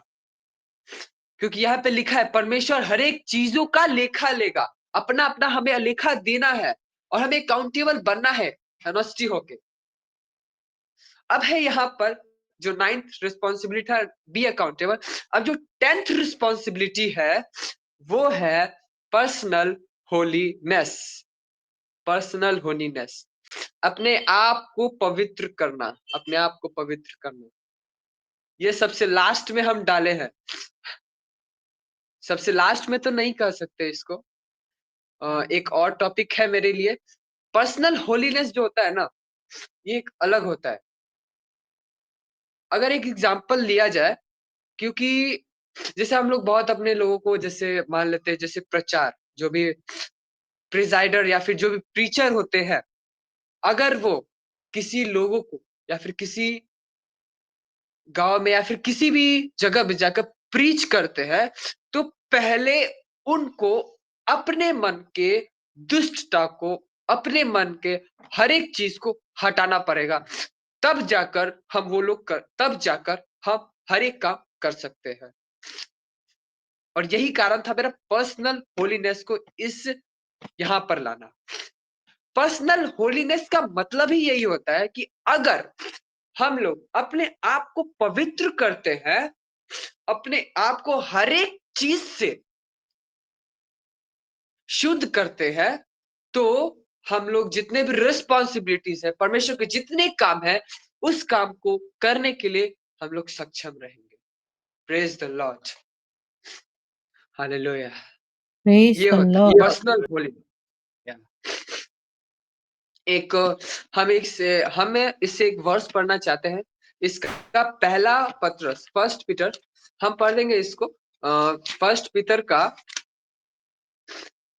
क्योंकि यहाँ पे लिखा है परमेश्वर हर एक चीजों का लेखा लेगा, अपना अपना हमें लेखा देना है और हमें अकाउंटेबल बनना है ऑनेस्टी होके। अब है यहाँ पर जो 9th रिस्पॉन्सिबिलिटी है, बी अकाउंटेबल। अब जो 10th रिस्पॉन्सिबिलिटी है वो है पर्सनल होलीनेस। पर्सनल होलीनेस, अपने आप को पवित्र करना, अपने आप को पवित्र करना। ये सबसे लास्ट में हम डाले हैं, सबसे लास्ट में तो नहीं कह सकते इसको, एक और टॉपिक है मेरे लिए। पर्सनल होलीनेस जो होता है ना, ये एक अलग होता है। अगर एक एग्जांपल लिया जाए, क्योंकि जैसे हम लोग बहुत अपने लोगों को जैसे मान लेते हैं, जैसे प्रचार, जो भी प्रिजाइडर या फिर जो भी प्रीचर होते हैं, अगर वो किसी लोगों को या फिर किसी गांव में या फिर किसी भी जगह पे जाकर प्रीच करते हैं, तो पहले उनको अपने मन के दुष्टता को, अपने मन के हर एक चीज को हटाना पड़ेगा, तब जाकर तब जाकर हम हर एक काम कर सकते हैं। और यही कारण था मेरा पर्सनल होलीनेस को इस यहां पर लाना। पर्सनल होलीनेस का मतलब ही यही होता है कि अगर हम लोग अपने आप को पवित्र करते हैं, अपने आप को हर एक चीज से शुद्ध करते हैं, तो हम लोग जितने भी रिस्पॉन्सिबिलिटीज है, परमेश्वर के जितने काम है, उस काम को करने के लिए हम लोग सक्षम रहेंगे। Praise the Lord, hallelujah. Praise ये the होता है Lord. Personal holiness. एक हमें इससे एक वर्स पढ़ना चाहते हैं। इसका पहला पत्र फर्स्ट पीटर, हम पढ़ लेंगे इसको। फर्स्ट पीटर का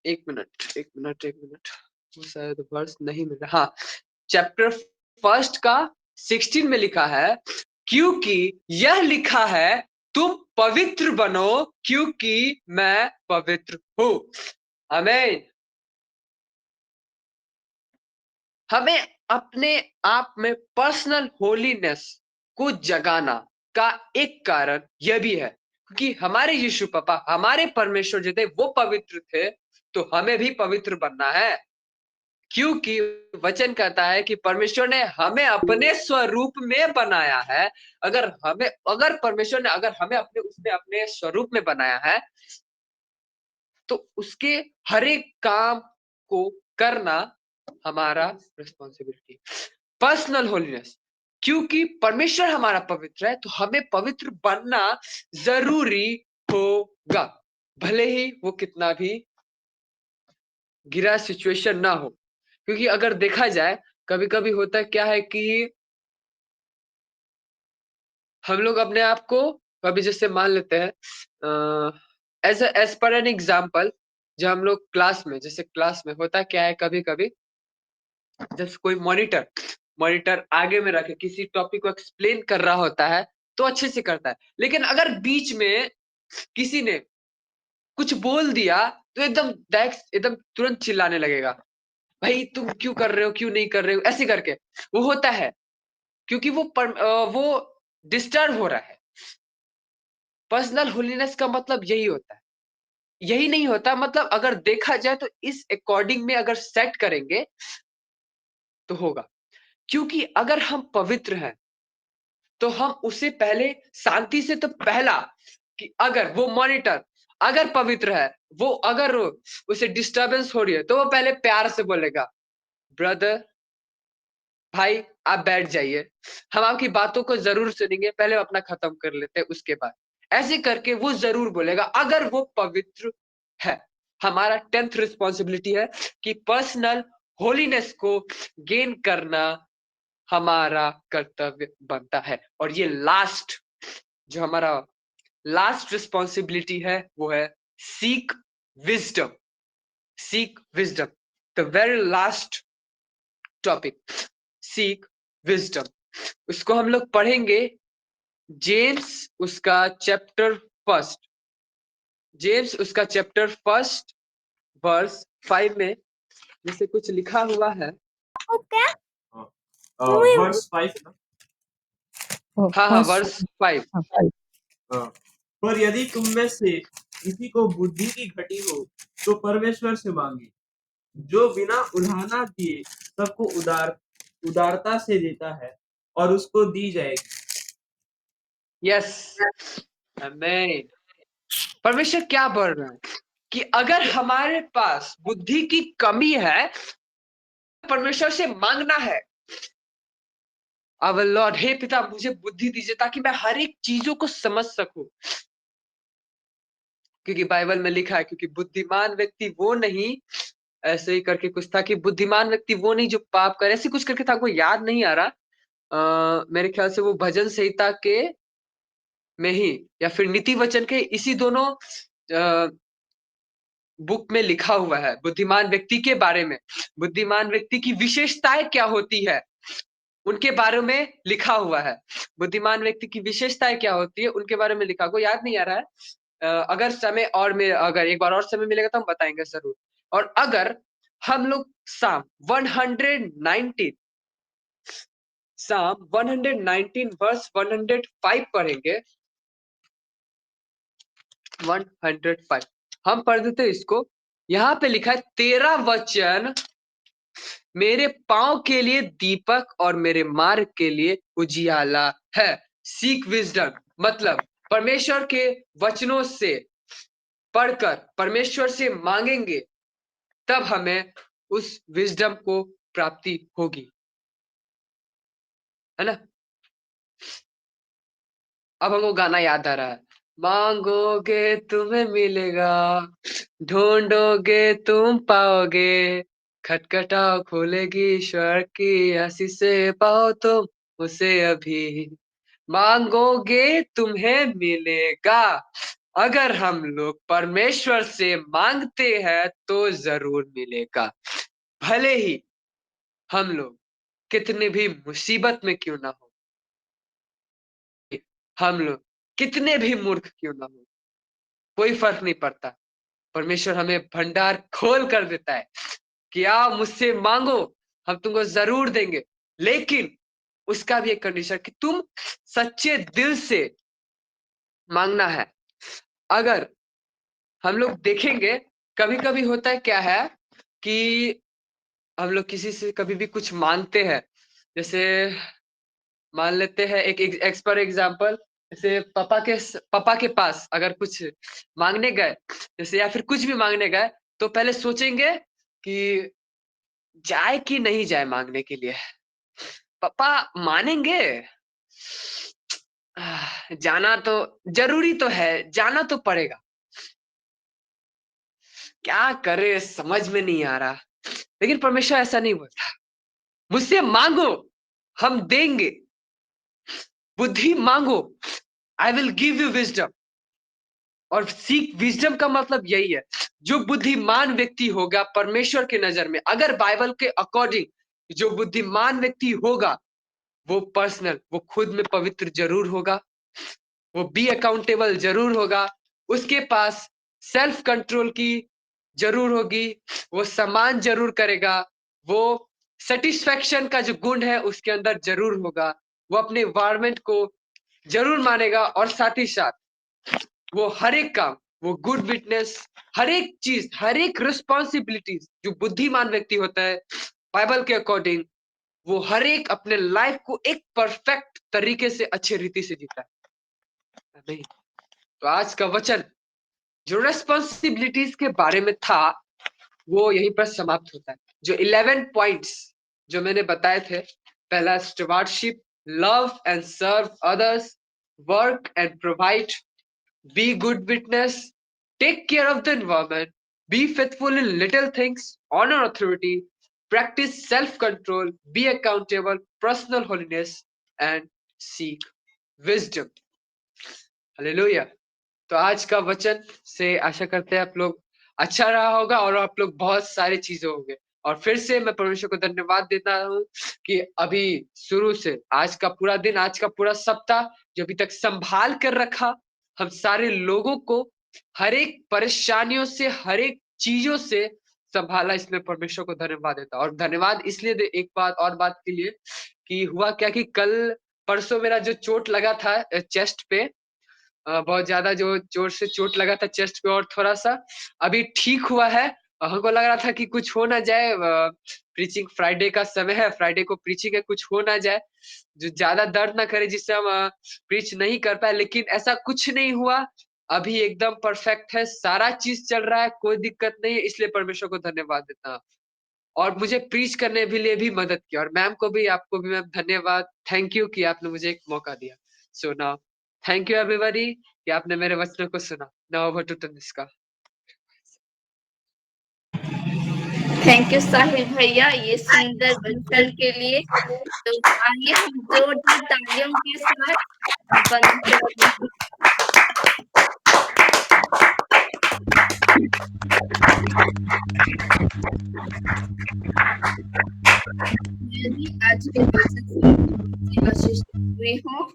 एक मिनट, वो शायद वर्स नहीं मिल रहा। हाँ, चैप्टर फर्स्ट का 16 में लिखा है, क्योंकि यह लिखा है तुम पवित्र बनो क्योंकि मैं पवित्र हूँ। आमीन। हमें अपने आप में पर्सनल होलीनेस को जगाना का एक कारण यह भी है, क्योंकि हमारे यीशु पापा, हमारे परमेश्वर जो थे वो पवित्र थे, तो हमें भी पवित्र बनना है। क्योंकि वचन कहता है कि परमेश्वर ने हमें अपने स्वरूप में बनाया है। अगर परमेश्वर ने हमें उसने अपने स्वरूप में बनाया है, तो उसके हर एक काम को करना हमारा रिस्पॉन्सिबिलिटी। पर्सनल होलीनेस, क्योंकि परमेश्वर हमारा पवित्र है, तो हमें पवित्र बनना जरूरी होगा, भले ही वो कितना भी गिरा सिचुएशन ना हो। क्योंकि अगर देखा जाए, कभी कभी होता क्या है कि हम लोग अपने आप को कभी जैसे मान लेते हैं, एज पर एन एग्जाम्पल, जब हम लोग क्लास में होता क्या है, कभी कभी जैसे कोई मॉनिटर आगे में रखे किसी टॉपिक को एक्सप्लेन कर रहा होता है, तो अच्छे से करता है। लेकिन अगर बीच में किसी ने कुछ बोल दिया, तो एकदम तुरंत चिल्लाने लगेगा, भाई तुम क्यों कर रहे हो, क्यों नहीं कर रहे हो, ऐसे करके वो होता है, क्योंकि वो डिस्टर्ब हो रहा है। पर्सनल होलीनेस का मतलब यही होता है, यही नहीं होता, मतलब अगर देखा जाए तो इस अकॉर्डिंग में अगर सेट करेंगे तो होगा। क्योंकि अगर हम पवित्र हैं, तो हम उसे पहले शांति से, तो पहला कि अगर वो मॉनिटर अगर पवित्र है, वो अगर उसे डिस्टरबेंस हो रही है, तो वो पहले प्यार से बोलेगा, ब्रदर, भाई आप बैठ जाइए, हम आपकी बातों को जरूर सुनेंगे, पहले अपना खत्म कर लेते हैं, उसके बाद। ऐसे करके वो जरूर बोलेगा अगर वो पवित्र है। हमारा 10th रिस्पॉन्सिबिलिटी है कि पर्सनल होलीनेस को गेन करना हमारा कर्तव्य बनता है। और ये जो हमारा लास्ट रिस्पॉन्सिबिलिटी है, वो है seek wisdom. The very last topic, seek wisdom. उसको हम लोग पढ़ेंगे जेम्स उसका चैप्टर फर्स्ट वर्स 5 में जैसे कुछ लिखा हुआ है। ओके वर्स 5 ना, हाँ, verse वर्स 5। 5. हाँ, पर यदि तुम में से किसी को बुद्धि की घटी हो तो परमेश्वर से मांगे, जो बिना उलाहना दिए सबको उदारता से देता है और उसको दी जाएगी। यस, आमीन। परमेश्वर क्या बोल रहा है कि अगर हमारे पास बुद्धि की कमी है, परमेश्वर से मांगना है। अब लॉर्ड, हे पिता, मुझे बुद्धि दीजिए ताकि मैं हर एक चीजों को समझ सकूं, क्योंकि बाइबल में लिखा है, क्योंकि बुद्धिमान व्यक्ति वो नहीं, ऐसे ही करके कुछ था कि बुद्धिमान व्यक्ति वो नहीं जो पाप करे, ऐसे कुछ करके था, को याद नहीं आ रहा। मेरे ख्याल से वो भजन संहिता के में ही या फिर नीति वचन के इसी दोनों बुक में लिखा हुआ है बुद्धिमान व्यक्ति के बारे में। बुद्धिमान व्यक्ति की विशेषताएं क्या होती है उनके बारे में लिखा हुआ है। बुद्धिमान व्यक्ति की विशेषताएं क्या होती है उनके बारे में लिखा, को याद नहीं आ रहा है। अगर समय और में अगर एक बार और समय मिलेगा तो हम बताएंगे जरूर। और अगर हम लोग साम 119 वर्स 105 पढ़ेंगे, 105 हम पढ़ देते इसको। यहाँ पे लिखा है, तेरा वचन मेरे पांव के लिए दीपक और मेरे मार्ग के लिए उजियाला है। सीक विजडम, मतलब परमेश्वर के वचनों से पढ़कर परमेश्वर से मांगेंगे तब हमें उस विजडम को प्राप्ति होगी, है ना। अब हमको गाना याद आ रहा है, मांगोगे तुम्हें मिलेगा, ढूंढोगे तुम पाओगे, खटखटाओ खोलेगी ईश्वर की आशीष से पाओ तुम उसे अभी। मांगोगे तुम्हें मिलेगा। अगर हम लोग परमेश्वर से मांगते हैं तो जरूर मिलेगा, भले ही हम लोग कितने भी मुसीबत में क्यों ना हो, हम लोग कितने भी मूर्ख क्यों ना हो, कोई फर्क नहीं पड़ता। परमेश्वर हमें भंडार खोल कर देता है कि आओ मुझसे मांगो, हम तुमको जरूर देंगे, लेकिन उसका भी एक कंडीशन कि तुम सच्चे दिल से मांगना है। अगर हम लोग देखेंगे, कभी कभी होता है क्या है कि हम लोग किसी से कभी भी कुछ मांगते हैं, जैसे मान लेते हैं एक एक्स पर एग्जाम्पल, जैसे पापा के पास अगर कुछ मांगने गए, जैसे या फिर कुछ भी मांगने गए, तो पहले सोचेंगे कि जाए कि नहीं जाए मांगने के लिए। पापा मानेंगे? जाना तो जरूरी तो है, जाना तो पड़ेगा, क्या करे समझ में नहीं आ रहा। लेकिन परमेश्वर ऐसा नहीं बोलता, मुझसे मांगो हम देंगे, बुद्धि मांगो, I will give you wisdom. और सीख विजडम का मतलब यही है, जो बुद्धिमान व्यक्ति होगा परमेश्वर के नजर में, अगर बाइबल के अकॉर्डिंग जो बुद्धिमान व्यक्ति होगा वो पर्सनल, वो खुद में पवित्र जरूर होगा, वो बी अकाउंटेबल जरूर होगा, उसके पास सेल्फ कंट्रोल की जरूर होगी, वो सम्मान जरूर करेगा, वो सेटिस्फेक्शन का जो गुण है उसके अंदर जरूर होगा, वो अपने एनवायरमेंट को जरूर मानेगा, और साथ ही साथ वो हर एक काम, वो गुड विटनेस, हर एक चीज, हर एक रिस्पॉन्सिबिलिटीज जो बुद्धिमान व्यक्ति होता है बाइबल के अकॉर्डिंग, वो हर एक अपने लाइफ को एक परफेक्ट तरीके से अच्छे रीति से जीता है। नहीं तो आज का वचन जो रेस्पॉन्सिबिलिटीज के बारे में था वो यहीं पर समाप्त होता है। जो 11 पॉइंट्स जो मैंने बताए थे, पहला stewardship, love and serve others, work and provide, be good witness, take care of the environment, be faithful in little things, honor authority, practice self-control, be accountable, personal holiness, and seek wisdom. Hallelujah. तो आज का वचन से आशा करते हैं आप लोग अच्छा रहा होगा और आप लोग बहुत सारी चीजें होंगे। और फिर से मैं परमेश्वर को धन्यवाद देता हूँ कि अभी शुरू से आज का पूरा दिन, आज का पूरा सप्ताह जो अभी तक संभाल कर रखा, हम सारे लोगों को हर एक परेशानियों से, हर एक चीजों से संभाला, इसमें परमेश्वर को धन्यवाद देता। और धन्यवाद इसलिए एक बात और बात के लिए कि हुआ क्या कि कल परसों मेरा जो चोट लगा था चेस्ट पे, बहुत ज्यादा जो जोर से चोट लगा था चेस्ट पे, और थोड़ा सा अभी ठीक हुआ है। हमको लग रहा था कि कुछ हो ना जाए, प्रीचिंग फ्राइडे का समय है, फ्राइडे को प्रीचिंग है, कुछ हो ना जाए जो ज्यादा दर्द ना करे जिससे हम प्रीच नहीं कर पाए, लेकिन ऐसा कुछ नहीं हुआ। अभी एकदम परफेक्ट है, सारा चीज चल रहा है, कोई दिक्कत नहीं है, इसलिए परमेश्वर को धन्यवाद देता हूँ। और मुझे प्रीच करने के लिए भी मदद की, और मैम को भी, आपको भी मैम धन्यवाद, थैंक यू कि आपने मुझे एक मौका दिया। So now thank you everybody कि आपने मेरे वचनों को सुना। Now over to Tanishka. Thank you Sahil भैया ये सुंदर वचन के लिए। तो आइए हम जोरदार तालियों के साथ परमेश्वर मैं भी आज के वचन से आशीष हुई हूँ।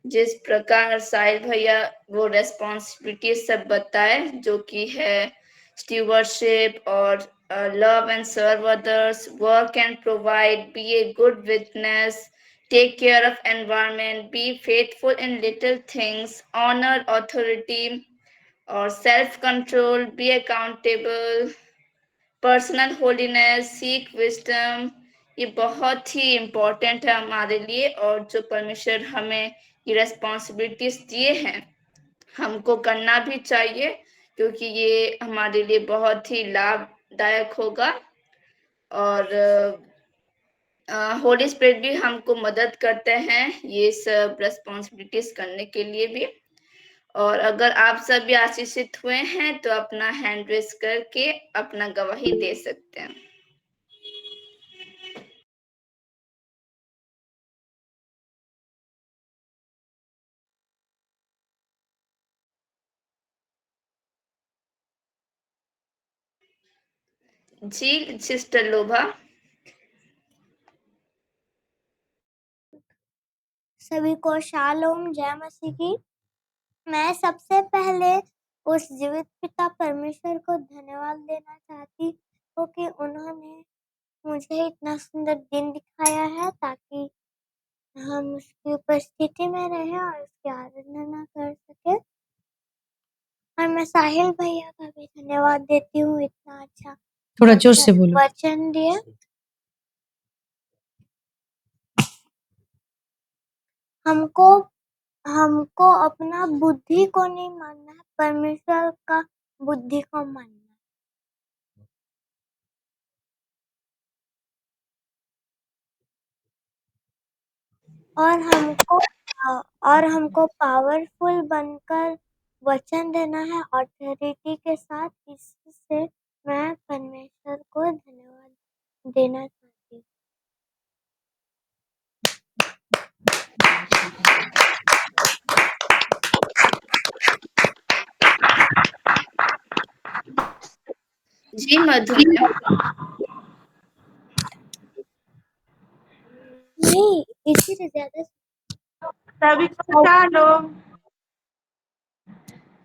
जिस प्रकार साहिल भैया वो रेस्पॉन्सिबिलिटी सब बताए, जो कि है स्टीवर्डशिप और love and serve others, work and provide, be a good witness, take care of environment, be faithful in little things, honor authority or self-control, be accountable, personal holiness, seek wisdom, ये बहुत ही important है हमारे लिए। और जो परमेश्वर हमें ये रेस्पॉन्सिबिलिटीज दिए हैं हमको करना भी चाहिए, क्योंकि ये हमारे लिए बहुत ही लाभदायक होगा। और होली स्पिरिट भी हमको मदद करते हैं ये सब रेस्पॉन्सिबिलिटीज करने के लिए भी। और अगर आप सब भी आशीषित हुए हैं तो अपना हैंड रेस करके अपना गवाही दे सकते हैं। जी सिस्टर लोभा। सभी को शालोम, जय मसीह की। मैं सबसे पहले उस जीवित पिता परमेश्वर को धन्यवाद देना चाहती हूँ कि उन्होंने मुझे इतना सुंदर दिन दिखाया है ताकि हम उसकी उपस्थिति में रहें और उसकी आराधना कर सके। और मैं साहिल भैया का भी धन्यवाद देती हूँ, इतना अच्छा थोड़ा जोर से बोलो। वचन दिए। हमको अपना बुद्धि को नहीं मानना है, परमेश्वर का बुद्धि को मानना है। और हमको पावरफुल बनकर वचन देना है ऑथोरिटी के साथ। इससे मैं परमेश्वर को धन्यवाद देना चाहती हूँ। जी मधु मैम। नहीं, इसी से ज्यादा सभी को शालोम।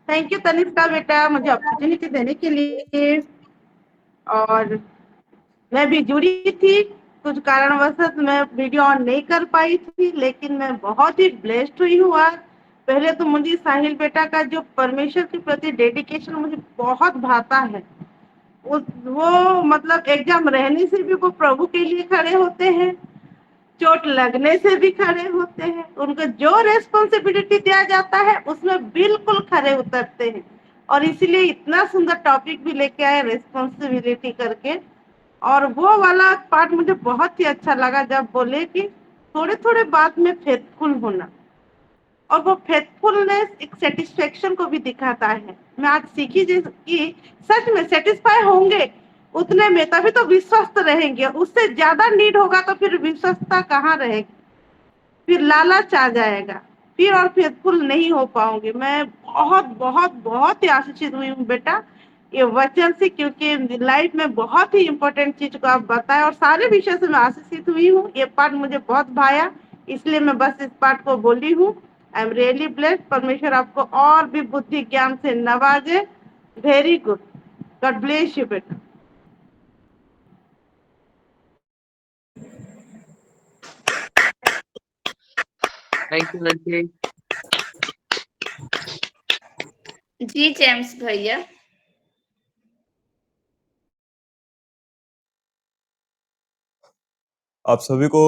थैंक यू तनिष्का बेटा मुझे अपॉर्चुनिटी देने के लिए। और मैं भी जुड़ी थी, कुछ कारणवश मैं वीडियो ऑन नहीं कर पाई थी, लेकिन मैं बहुत ही ब्लेस्ड हुई हूँ आज। पहले तो मुझे साहिल बेटा का जो परमेश्वर के प्रति डेडिकेशन मुझे बहुत भाता है। वो मतलब एग्जाम रहने से भी वो प्रभु के लिए खड़े होते हैं, चोट लगने से भी खड़े होते हैं। उनको जो रेस्पॉन्सिबिलिटी दिया जाता है उसमें बिल्कुल खड़े उतरते हैं, और इसीलिए इतना सुंदर टॉपिक भी लेके आए रेस्पॉन्सिबिलिटी करके। और वो वाला पार्ट मुझे बहुत ही अच्छा लगा जब बोले कि थोड़े थोड़े बात में फेथफुल होना, और वो फेथफुलनेस एक सेटिस्फेक्शन को भी दिखाता है। मैं आज सीखी कि सच में सेटिस्फाई होंगे उतने में, तभी तो विश्वस्त रहेंगे। उससे ज्यादा नीड होगा तो फिर विश्वस्तता कहाँ रहेगी, फिर लालच आ जाएगा, फिर और फेथफुल नहीं हो पाओगे। मैं बहुत बहुत बहुत ही आशीषित हुई हूँ बेटा ये वचन से, क्योंकि लाइफ में बहुत ही इम्पोर्टेंट चीज को आप बताएं, और सारे विषय से मैं आशीषित हुई हूँ। ये पार्ट मुझे बहुत भाया, इसलिए मैं बस इस पार्ट को बोली हूँ। I am really blessed. परमेश्वर आपको और भी बुद्धि ज्ञान से नवाजे। Very good, God bless you बेटा। Thank you aunty. जी जेम्स भैया। आप सभी को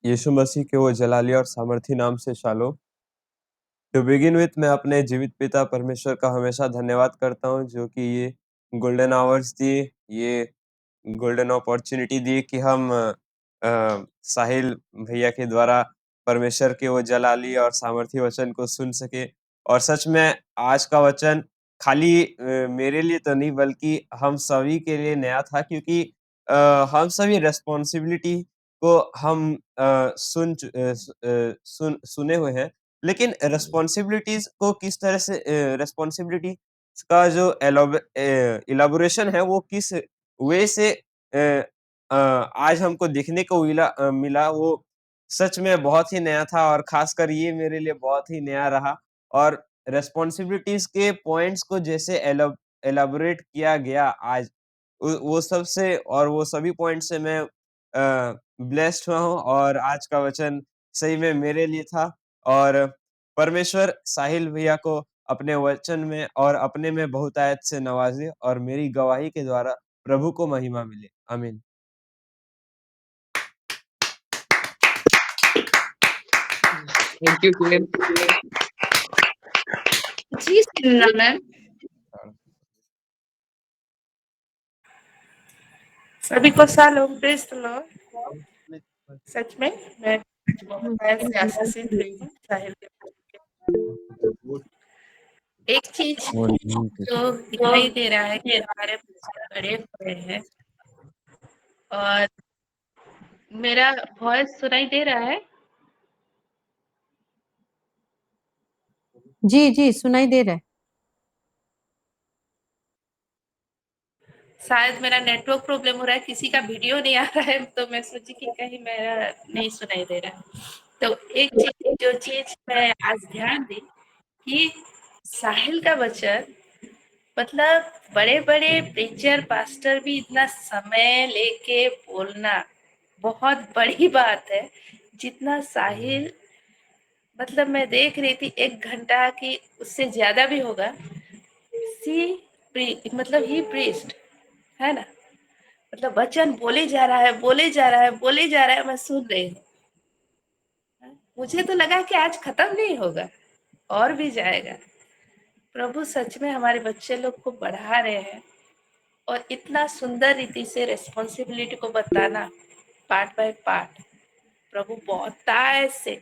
यीशु मसीह के वो जलाली और सामर्थी नाम से शालोम। टू बिगिन विथ मैं अपने जीवित पिता परमेश्वर का हमेशा धन्यवाद करता हूँ जो कि ये गोल्डन आवर्स दिए, ये गोल्डन अपॉर्चुनिटी दी कि हम साहिल भैया के द्वारा परमेश्वर के वो जलाली और सामर्थी वचन को सुन सके। और सच में आज का वचन खाली मेरे लिए तो नहीं बल्कि हम सभी के लिए नया था क्योंकि हम सभी रिस्पॉन्सिबिलिटी को हम सुने हुए हैं, लेकिन रिस्पॉन्सिबिलिटीज को किस तरह से रिस्पॉन्सिबिलिटी का जो इलाबोरेशन है वो किस वे से आज हमको देखने को मिला वो सच में बहुत ही नया था और खासकर ये मेरे लिए बहुत ही नया रहा। और रिस्पॉन्सिबिलिटीज के पॉइंट्स को जैसे एलाबोरेट किया गया आज वो सब से और वो सभी पॉइंट से मैं ब्लेस्ड हुआ हूँ और आज का वचन सही में मेरे लिए था। और परमेश्वर साहिल भैया को अपने वचन में और अपने में बहुतायत से नवाजे और मेरी गवाही के द्वारा प्रभु को महिमा मिले। आमीन। Thank you James. जी सुनना मैम। सभी को शालोम, प्रेज द लॉर्ड। सच में मैं बहुत से आशीषित हुई हूँ साहिल के। एक चीज जो दिखाई दे रहा है कि हमारे बच्चे बड़े हुए हैं और मेरा वॉइस सुनाई दे रहा है? जी जी सुनाई दे रहा है। शायद मेरा नेटवर्क प्रॉब्लम हो रहा है, किसी का वीडियो नहीं आ रहा है तो मैं सोची कि कहीं मेरा नहीं सुनाई दे रहा है। तो एक चीज जो चीज मैं आज ध्यान दी कि साहिल का वचन मतलब बड़े-बड़े प्रीचर पास्टर भी इतना समय लेके बोलना बहुत बड़ी बात है। जितना साहिल मतलब मैं देख रही थी 1 घंटा की उससे ज़्यादा भी होगा। मतलब ही प्रीच्ड है ना? मतलब वचन बोले जा रहा है, बोले जा रहा है, बोले जा रहा है, मैं सुन रही हूँ। मुझे तो लगा कि आज खत्म नहीं होगा, और भी जाएगा। प्रभु सच में हमारे बच्चे लोग को बढ़ा रहे हैं और इतना सुंदर रीति से रिस्पॉन्सिबिलिटी को बताना पार्ट बाय पार्ट। प्रभु बहुतायत से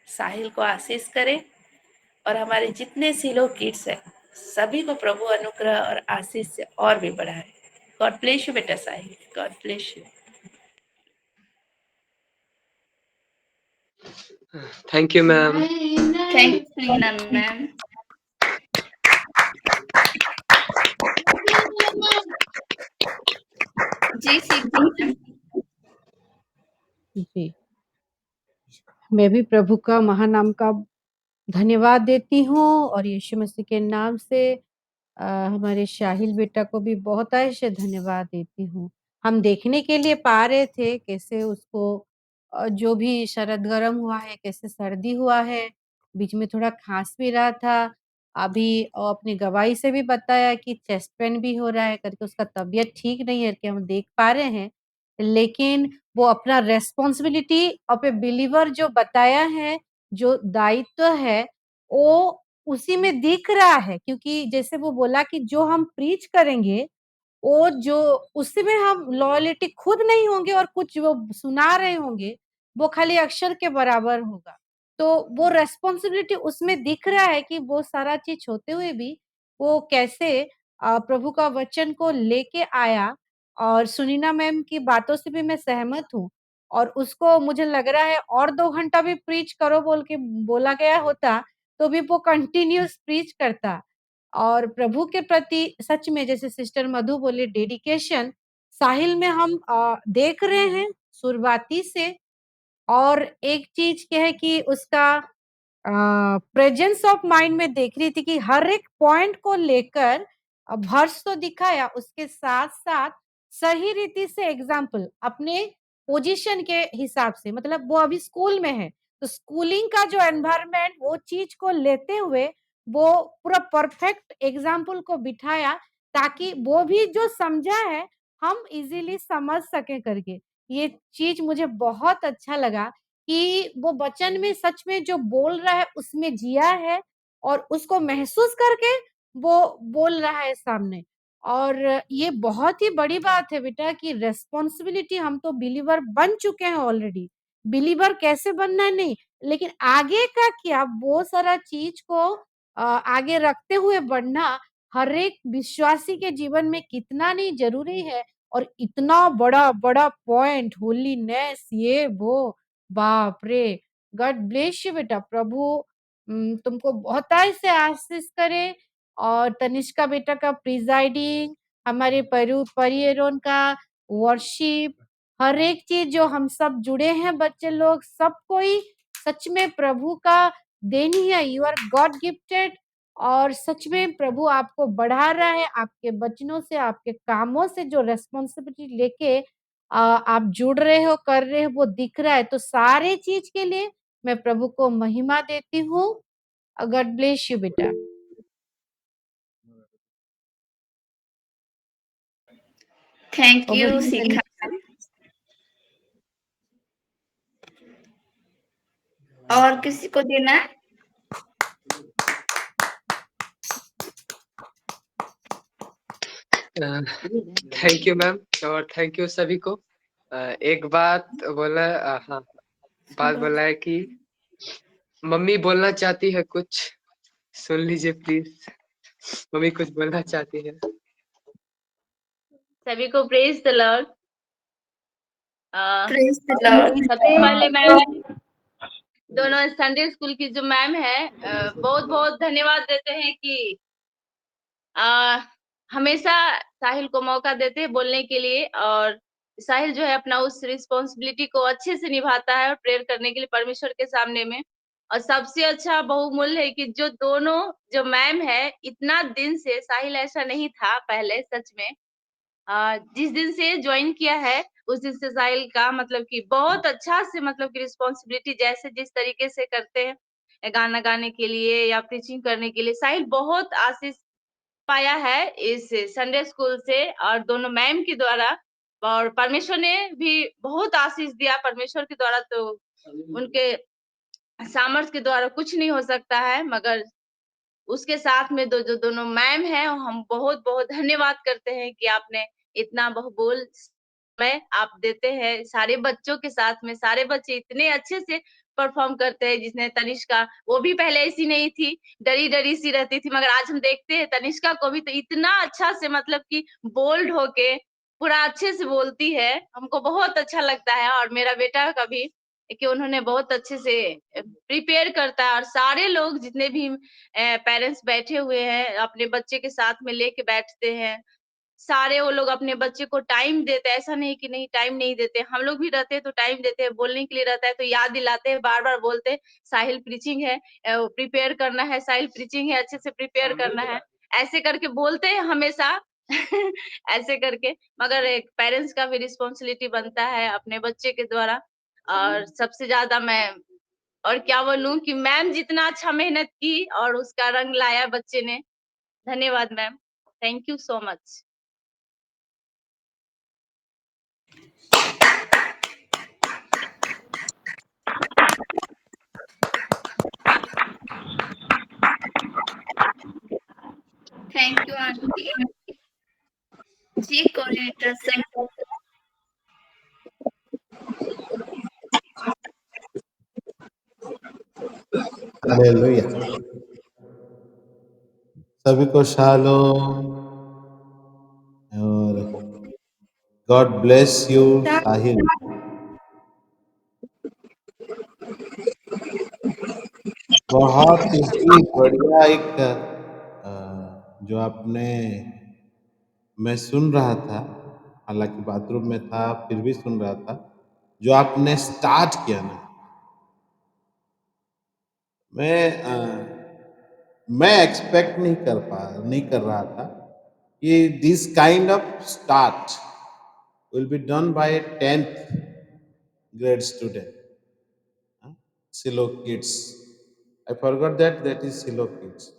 साहिल को आशीष करे और हमारे जितने सिलो किड्स हैं सभी को प्रभु अनुग्रह और आशीष से और भी बढ़ाए। गॉड ब्लेस यू बेटा Sahil, God bless you. Thank you ma'am. Thank you सुनना मैम। जी सीखी मैम। जी मैं भी प्रभु का महानाम का धन्यवाद देती हूँ और यीशु मसीह के नाम से हमारे शाहिल बेटा को भी बहुतायत से धन्यवाद देती हूँ। हम देखने के लिए पा रहे थे कैसे उसको जो भी शरद गरम हुआ है, कैसे सर्दी हुआ है, बीच में थोड़ा खाँस भी रहा था। अभी अपनी गवाही से भी बताया कि चेस्ट पेन भी हो रहा है करके उसका तबीयत ठीक नहीं है करके हम देख पा रहे हैं। लेकिन वो अपना रिस्पॉन्सिबिलिटी ऑफ ए बिलीवर जो बताया है, जो दायित्व है, वो उसी में दिख रहा है क्योंकि जैसे वो बोला कि जो हम प्रीच करेंगे, वो जो उसमें हम लॉयल्टी खुद नहीं होंगे और कुछ वो सुना रहे होंगे, वो खाली अक्षर के बराबर होगा। तो वो रिस्पॉन्सिबिलिटी उसमें दिख रहा है कि वो सारा चीज़ होते हुए भी वो कैसे प्रभु का वचन को लेके आया और सुनीना मैम की बातों से भी मैं सहमत हूँ और उसको मुझे लग रहा है और 2 घंटा भी प्रीच करो बोल के बोला गया होता, तो भी वो कंटिन्यूअस प्रीच करता। और प्रभु के प्रति सच में जैसे सिस्टर मधु बोली डेडिकेशन साहिल में हम देख रहे हैं शुरुआती से। और एक चीज क्या है कि उसका प्रेजेंस ऑफ माइंड में देख रही थी कि हर एक पॉइंट को लेकर वर्स तो दिखाया, उसके साथ-साथ सही रीति से एग्जाम्पल अपने पोजीशन के हिसाब से, मतलब वो अभी स्कूल में है, तो स्कूलिंग का जो एनवायरनमेंट वो चीज को लेते हुए वो पूरा परफेक्ट एग्जाम्पल को बिठाया ताकि वो भी जो समझा है हम इजीली समझ सके करके। ये चीज मुझे बहुत अच्छा लगा कि वो वचन में सच में जो बोल रहा है उसमें जिया है और उसको महसूस करके वो बोल रहा है सामने। और ये बहुत ही बड़ी बात है बेटा कि रिस्पॉन्सिबिलिटी हम तो बिलीवर बन चुके हैं ऑलरेडी। बिलीवर कैसे बनना है नहीं, लेकिन आगे का क्या वो सारा चीज को आगे रखते हुए बढ़ना हर एक विश्वासी के जीवन में कितना नहीं जरूरी है। और इतना बड़ा-बड़ा पॉइंट होलीनेस ये वो, बाप रे! गॉड ब्लेस यू बेटा। प्रभु तुमको बहुतायत से आशीष करे। और तनिष्का बेटा का प्रिजाइडिंग, हमारे परियरों का वर्शिप, हर एक चीज जो हम सब जुड़े हैं बच्चे लोग सब कोई सच में प्रभु का देन ही है। You are God gifted. और सच में प्रभु आपको बढ़ा रहा है आपके वचनों से, आपके कामों से जो रिस्पॉन्सिबिलिटी लेके आप जुड़ रहे हो, कर रहे हो, वो दिख रहा है। तो सारे चीज के लिए मैं प्रभु को महिमा देती हूँ। गॉड ब्लेस यू बेटा। थैंक ओवर यू टू शिखा। और किसी को देना है? थैंक यू मैम और थैंक यू सभी को। एक बात बोला, हाँ बात बोला है कि मम्मी बोलना चाहती है कुछ, सुन लीजिए प्लीज। मम्मी कुछ बोलना चाहती है। सभी को praise the Lord. Praise the Lord. सबसे पहले मैं दोनों संडे स्कूल की जो मैम है बहुत बहुत धन्यवाद देते हैं कि आ, हमेशा साहिल को मौका देते हैं बोलने के लिए। और साहिल जो है अपना उस रिस्पॉन्सिबिलिटी को अच्छे से निभाता है और प्रेयर करने के लिए परमेश्वर के सामने में। और सबसे अच्छा बहुमूल्य है कि जो दोनों जो मैम है, इतना दिन से साहिल ऐसा नहीं था पहले सच में। जिस दिन से ज्वाइन किया है उस दिन से साहिल का मतलब कि बहुत अच्छा से मतलब कि रिस्पॉन्सिबिलिटी जैसे जिस तरीके से करते हैं गाना गाने के लिए या प्रीचिंग करने के लिए, साहिल बहुत आशीष पाया है इस संडे स्कूल से और दोनों मैम के द्वारा। और परमेश्वर ने भी बहुत आशीष दिया परमेश्वर के द्वारा। तो उनके सामर्थ्य के द्वारा कुछ नहीं हो सकता है, मगर उसके साथ में जो दोनों मैम हैं हम बहुत बहुत धन्यवाद करते हैं कि आपने इतना बहुबोल समय आप देते हैं सारे बच्चों के साथ में। सारे बच्चे इतने अच्छे से परफॉर्म करते हैं। जिसने तनिष्का, वो भी पहले ऐसी नहीं थी, डरी डरी सी रहती थी, मगर आज हम देखते हैं तनिष्का को भी तो इतना अच्छा से मतलब कि बोल्ड होके पूरा अच्छे से बोलती है। हमको बहुत अच्छा लगता है। और मेरा बेटा का भी कि उन्होंने बहुत अच्छे से प्रिपेयर करता है। और सारे लोग जितने भी पेरेंट्स बैठे हुए हैं अपने बच्चे के साथ में लेके बैठते हैं। सारे वो लोग अपने बच्चे को टाइम देते हैं, ऐसा नहीं कि नहीं टाइम नहीं देते। हम लोग भी रहते हैं तो टाइम देते हैं, बोलने के लिए रहता है तो याद दिलाते हैं, बार-बार बोलते हैं साहिल प्रीचिंग है, प्रिपेयर करना है, साहिल प्रीचिंग है, अच्छे से प्रिपेयर करना है। ऐसे करके बोलते हैं हमेशा ऐसे करके। मगर एक पेरेंट्स का भी रिस्पॉन्सिबिलिटी बनता है अपने बच्चे के द्वारा। और सबसे ज़्यादा मैं और क्या बोलूँ कि मैम जितना अच्छा मेहनत की और उसका रंग लाया बच्चे ने। धन्यवाद ma'am. Thank you so much. Thank you aunty ji. Coordinator sir. Hallelujah. सभी को शालोम और गॉड ब्लेस यू साहिल। बहुत ही बढ़िया एक जो आपने, मैं सुन रहा था, हालांकि बाथरूम में था फिर भी सुन रहा था, जो आपने स्टार्ट किया ना, मैं एक्सपेक्ट नहीं कर रहा था कि this kind of start will be done by 10th grade student. Silo kids. I forgot that is silo kids.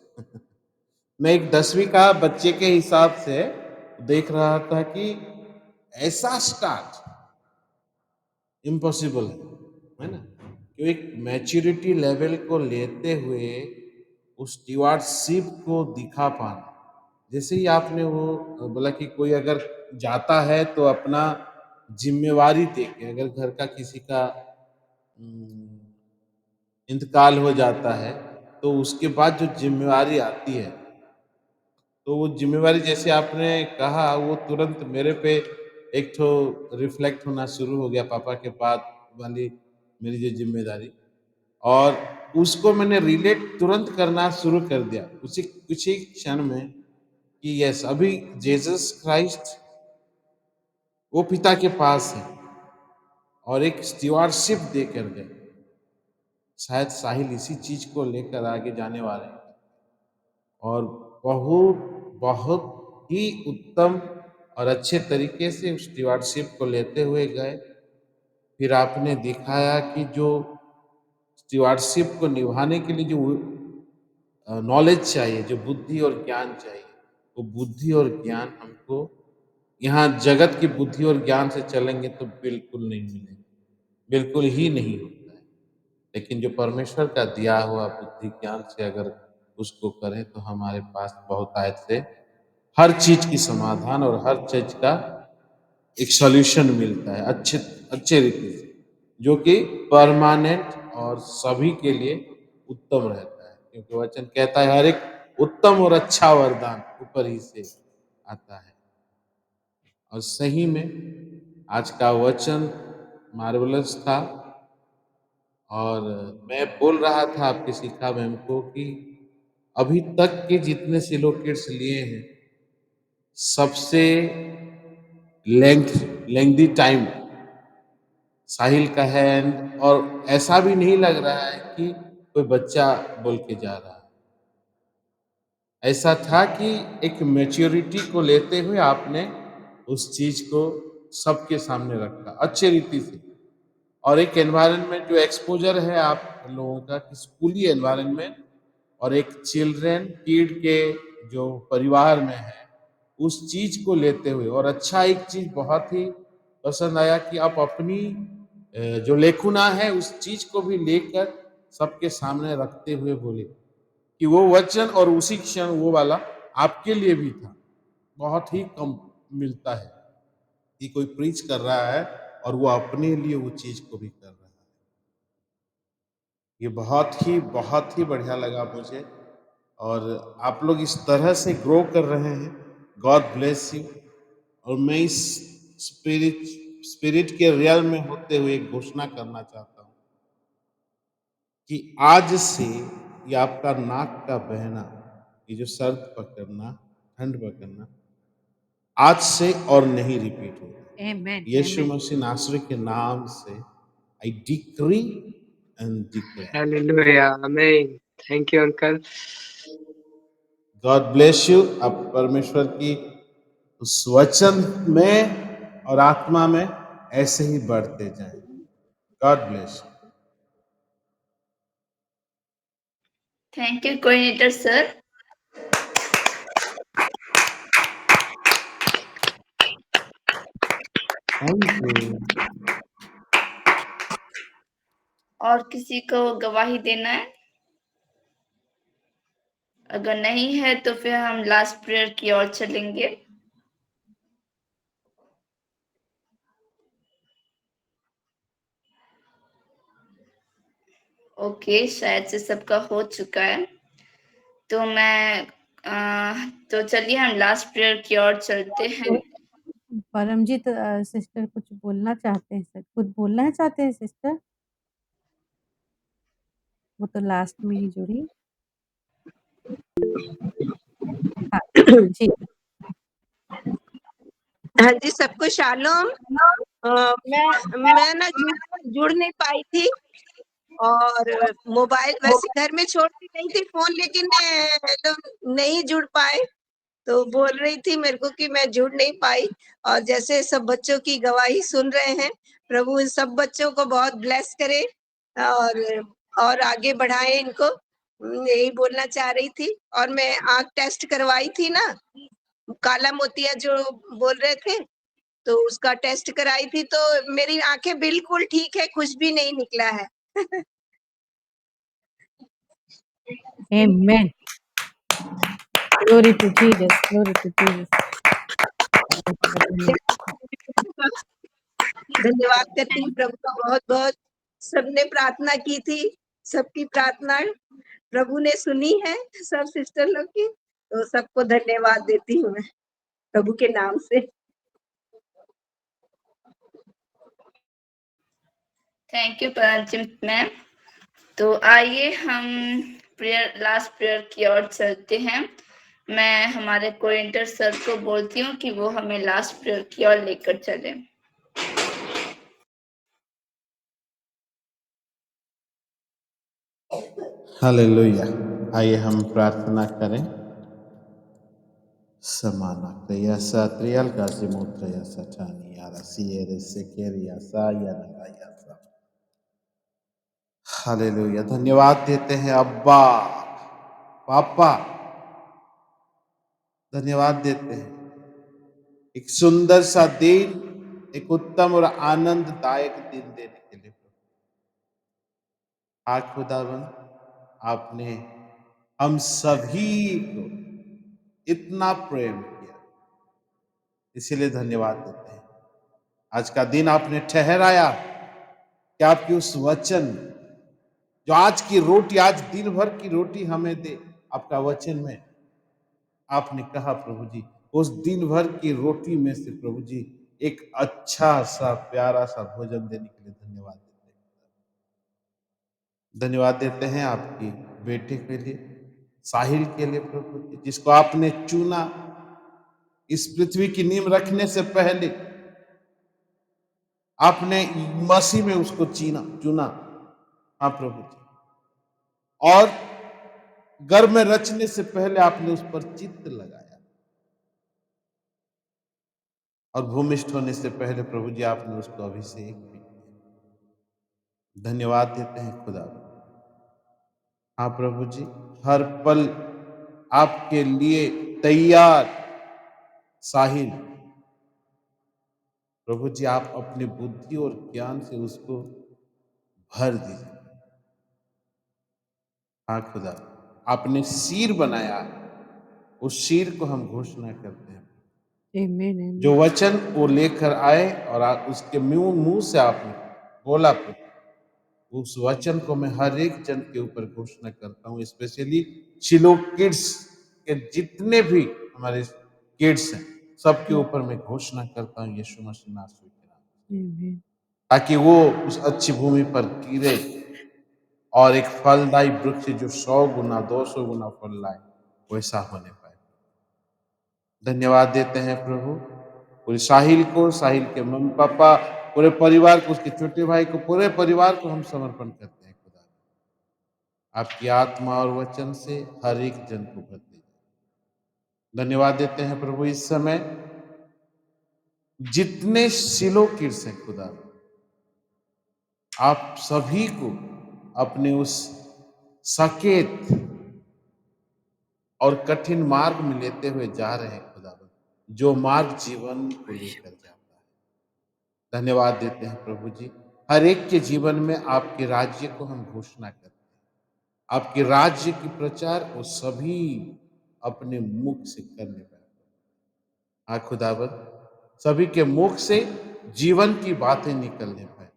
मैं एक 10वीं का बच्चे के हिसाब से देख रहा था कि ऐसा स्टार्ट इम्पॉसिबल है ना? कि एक मैच्योरिटी लेवल को लेते हुए उस स्टीवार्डशिप को दिखा पाना। जैसे ही आपने वो बोला कि कोई अगर जाता है तो अपना जिम्मेवारी देके, अगर घर का किसी का इंतकाल हो जाता है तो उसके बाद जो जिम्मेवारी आती है, तो वो जिम्मेवारी जैसे आपने कहा वो तुरंत मेरे पे एक तो रिफ्लेक्ट होना शुरू हो गया, पापा के बाद वाली मेरी जो जिम्मेदारी, और उसको मैंने रिलेट तुरंत करना शुरू कर दिया उसी कुछ ही क्षण में कि यस, अभी जीसस क्राइस्ट वो पिता के पास है और एक स्टीवार्डशिप दे कर गए। शायद साहिल इसी चीज को लेकर आगे जाने वाले हैं और बहुत बहुत ही उत्तम और अच्छे तरीके से उस स्टीवार्डशिप को लेते हुए गए। फिर आपने दिखाया कि जो स्टीवार्डशिप को निभाने के लिए जो नॉलेज चाहिए, जो बुद्धि और ज्ञान चाहिए, वो बुद्धि और ज्ञान हमको यहाँ जगत की बुद्धि और ज्ञान से चलेंगे तो बिल्कुल नहीं मिलेंगे, बिल्कुल ही नहीं होता है। लेकिन जो परमेश्वर का दिया हुआ बुद्धि ज्ञान से अगर उसको करें तो हमारे पास बहुत आयत से हर चीज की समाधान और हर चीज का एक सॉल्यूशन मिलता है अच्छे अच्छे रीति से, जो कि परमानेंट और सभी के लिए उत्तम रहता है, क्योंकि वचन कहता है हर एक उत्तम और अच्छा वरदान ऊपर ही से आता है। और सही में आज का वचन मार्वलस था और मैं बोल रहा था आपके शिखा मैम को कि अभी तक के जितने सिलो किड्स लिए हैं सबसे लेंथी टाइम साहिल का है, और ऐसा भी नहीं लग रहा है कि कोई बच्चा बोल के जा रहा है। ऐसा था कि एक मैच्योरिटी को लेते हुए आपने उस चीज को सबके सामने रखा अच्छे रीति से, और एक एनवायरनमेंट जो एक्सपोजर है आप लोगों का कि स्कूली एनवायरनमेंट और एक चिल्ड्रन किड के जो परिवार में है उस चीज को लेते हुए, और अच्छा एक चीज बहुत ही पसंद आया कि आप अपनी जो लेखुना है उस चीज को भी लेकर सबके सामने रखते हुए बोले कि वो वचन और उसी क्षण वो वाला आपके लिए भी था। बहुत ही कम मिलता है कि कोई प्रीच कर रहा है और वो अपने लिए वो चीज को भी कर रहा है। ये बहुत ही बढ़िया लगा मुझे, और आप लोग इस तरह से ग्रो कर रहे हैं। God bless you. और मैं इस स्पिरिट के रियल में होते हुए एक घोषणा करना चाहता हूँ कि आज से ये आपका नाक का बहना, ये जो सर्द पकड़ना, ठंड पकड़ना, आज से और नहीं रिपीट होगा। आमेन यीशु आमेन। मसीह नासरी के नाम से आई डिक्री एंड डिक्लेयर। हालेलुया, आमीन। Thank you uncle. God bless you. आप परमेश्वर की उस वचन में और आत्मा में ऐसे ही बढ़ते जाएं। God bless you. Thank you coordinator sir. Thank you. और किसी को गवाही देना है? अगर नहीं है तो फिर हम लास्ट प्रेयर की ओर चलेंगे। ओके, शायद से सबका हो चुका है, तो तो चलिए हम लास्ट प्रेयर की ओर चलते हैं। परमजीत सिस्टर कुछ बोलना चाहते हैं सर, कुछ बोलना चाहते हैं सिस्टर? वो तो लास्ट में ही जुड़ी। हाँ जी। हाँ जी, सबको शालोम। मैं ना जुड़ नहीं पाई थी, और मोबाइल वैसे घर में छोड़ के गई थी फोन, लेकिन नहीं जुड़ पाए, तो बोल रही थी मेरे को कि मैं जुड़ नहीं पाई। और जैसे सब बच्चों की गवाही सुन रहे हैं, प्रभु इन सब बच्चों को बहुत ब्लेस करे, और और आगे बढ़ाएं इनको। यही बोलना चाह रही थी। और मैं आँख टेस्ट करवाई थी ना, काला मोतिया जो बोल रहे थे, तो उसका टेस्ट कराई थी, तो मेरी आँखें बिल्कुल ठीक है, कुछ भी नहीं निकला है। Amen. Glory to Jesus. Glory to Jesus. धन्यवाद करती हूँ प्रभु का बहुत-बहुत। सबने प्रार्थना की थी, सबकी प्रार्थना प्रभु ने सुनी है, सब सिस्टर लोग की, तो सबको धन्यवाद देती हूँ मैं प्रभु के नाम से। Thank you Paramjit ma'am. तो आइए हम लास्ट प्रेयर की ओर चलते हैं। मैं हमारे कोऑर्डिनेटर सर को बोलती हूँ कि वो हमें लास्ट प्रेयर की ओर लेकर चले। हालेलुया। आइए हम प्रार्थना करें। Samana Kriyasa Trialka Simutraya Satani Yara Siere Sekeria Sayana Gayasa। Hallelujah. धन्यवाद देते हैं अब्बा, पापा, धन्यवाद देते हैं एक सुंदर सा दिन, एक उत्तम और आनंददायक दिन देने के लिए। आज खुदावन आपने हम सभी को इतना प्रेम किया, इसीलिए धन्यवाद देते हैं। आज का दिन आपने ठहराया कि आपकी उस वचन जो आज की रोटी, आज दिन भर की रोटी हमें दे। आपका वचन में आपने कहा प्रभु जी, उस दिन भर की रोटी में से प्रभु जी एक अच्छा सा प्यारा सा भोजन देने के लिए धन्यवाद देते हैं। धन्यवाद देते हैं आपकी बेटे के लिए, साहिल के लिए प्रभु जी, जिसको आपने चुना इस पृथ्वी की नींव रखने से पहले। आपने मसीह में उसको चुना। हाँ प्रभु जी। और गर्भ में रचने से पहले आपने उस पर चित्त लगाया, और भूमिष्ठ होने से पहले प्रभु जी आपने उसको अभिषेक भी किया। धन्यवाद देते हैं खुदा। हाँ प्रभु जी, हर पल आपके लिए तैयार साहिल, प्रभु जी आप अपनी बुद्धि और ज्ञान से उसको भर दीजिए। हाँ खुदा, आपने सिर बनाया, उस सिर को हम घोषणा करते हैं। Amen. Amen. जो वचन वो लेकर आए और उसके मुंह से आपने बोला, उस वचन को मैं हर एक जन के ऊपर घोषणा करता हूँ। स्पेशली शिलो किड्स के जितने भी हमारे किड्स हैं, सबके ऊपर मैं घोषणा करता हूँ यीशु मसीह नासरी के नाम, Amen. ताकि वो उस अच्छी भूमि पर गिरे और एक फलदायी वृक्ष जो 100 गुना 200 गुना फल लाए, वैसा होने पाए। धन्यवाद देते हैं प्रभु पूरे साहिल को, साहिल के मम्मी पापा, पूरे परिवार को, उसके छोटे भाई को, पूरे परिवार को हम समर्पण करते हैं खुदा। आपकी आत्मा और वचन से हर एक जन को भर दीजिए। धन्यवाद देते हैं प्रभु इस समय जितने सिलो किड्स हैं खुदा, आप सभी को अपने उस सकेत और कठिन मार्ग में लेते हुए जा रहे हैं खुदा, जो मार्ग जीवन को लेकर जाता है। धन्यवाद देते हैं प्रभु जी, हर एक के जीवन में आपके राज्य को हम घोषणा करते हैं। आपके राज्य की प्रचार वो सभी अपने मुख से करने पाए। हाँ खुदावंद, सभी के मुख से जीवन की बातें निकलने पाए,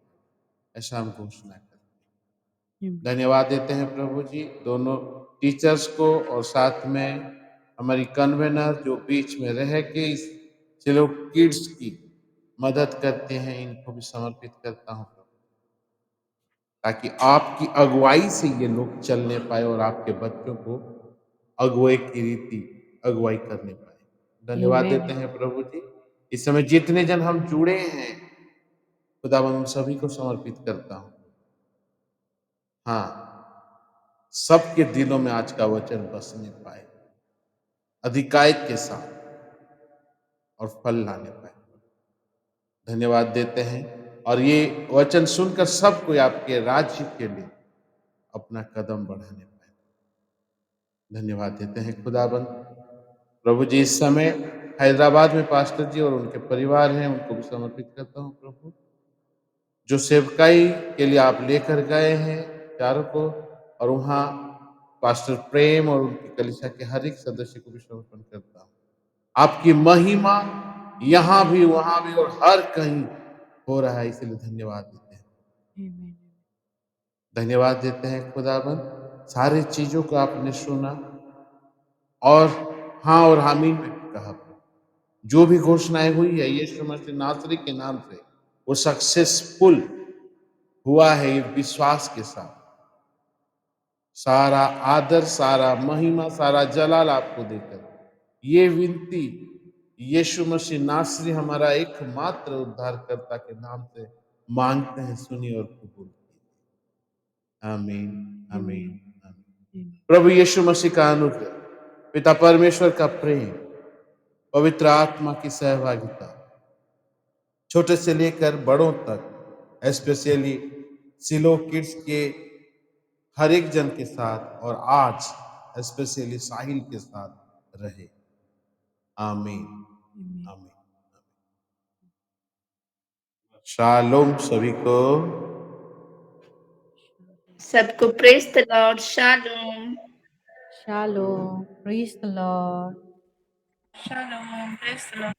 ऐसा हम घोषणा करते हैं। धन्यवाद देते हैं प्रभु जी दोनों टीचर्स को, और साथ में हमारी कन्वेनर जो बीच में रह के इस चलो किड्स की मदद करते हैं, इनको भी समर्पित करता हूँ ताकि आपकी अगुवाई से ये लोग चलने पाए और आपके बच्चों को अगुवाई की रीति अगुवाई करने पाए। धन्यवाद Amen. देते हैं प्रभु जी, इस समय जितने जन हम जुड़े हैं खुदावन, सभी को समर्पित करता हूँ। हाँ, सबके दिलों में आज का वचन बसने पाए अधिकायत के साथ और फल लाने पाए। धन्यवाद देते हैं, और ये वचन सुनकर सब कोई आपके राज्य के लिए अपना कदम बढ़ाने पाए। धन्यवाद देते हैं खुदाबंद। प्रभु जी, इस समय हैदराबाद में पास्टर जी और उनके परिवार हैं, उनको भी समर्पित करता हूँ प्रभु। जो सेवकाई के लिए आप लेकर गए हैं चारों को, और वहाँ पास्टर प्रेम और उनकी कलीसिया के हर एक सदस्य को भी समर्पण करता हूँ। आपकी महिमा यहाँ भी, वहां भी और हर कहीं हो रहा है, इसलिए धन्यवाद देते हैं। धन्यवाद देते हैं खुदाबंद। सारी चीजों को आपने सुना और हाँ और आमीन में भी कहा। जो भी घोषणाएं हुई है यीशु मसीह नासरी के नाम से, वो सक्सेसफुल हुआ है, ये विश्वास के साथ। सारा आदर, सारा महिमा, सारा जलाल आपको देकर ये विनती यीशु मसीह नासरी हमारा एकमात्र उद्धारकर्ता के नाम से मांगते हैं, सुनिए और कबूल कीजिए। आमीन, आमीन, आमीन। प्रभु यीशु मसीह का अनुग्रह, पिता परमेश्वर का प्रेम, पवित्र आत्मा की सहभागिता, छोटे से लेकर बड़ों तक, स्पेशली सिलो किड्स के हर एक जन के साथ और आज स्पेशली साहिल के साथ रहे। आमीन, आमीन। शालोम सभी को। सबको praise the Lord. Shalom. Shalom. Praise the Lord. Shalom. Praise the Lord.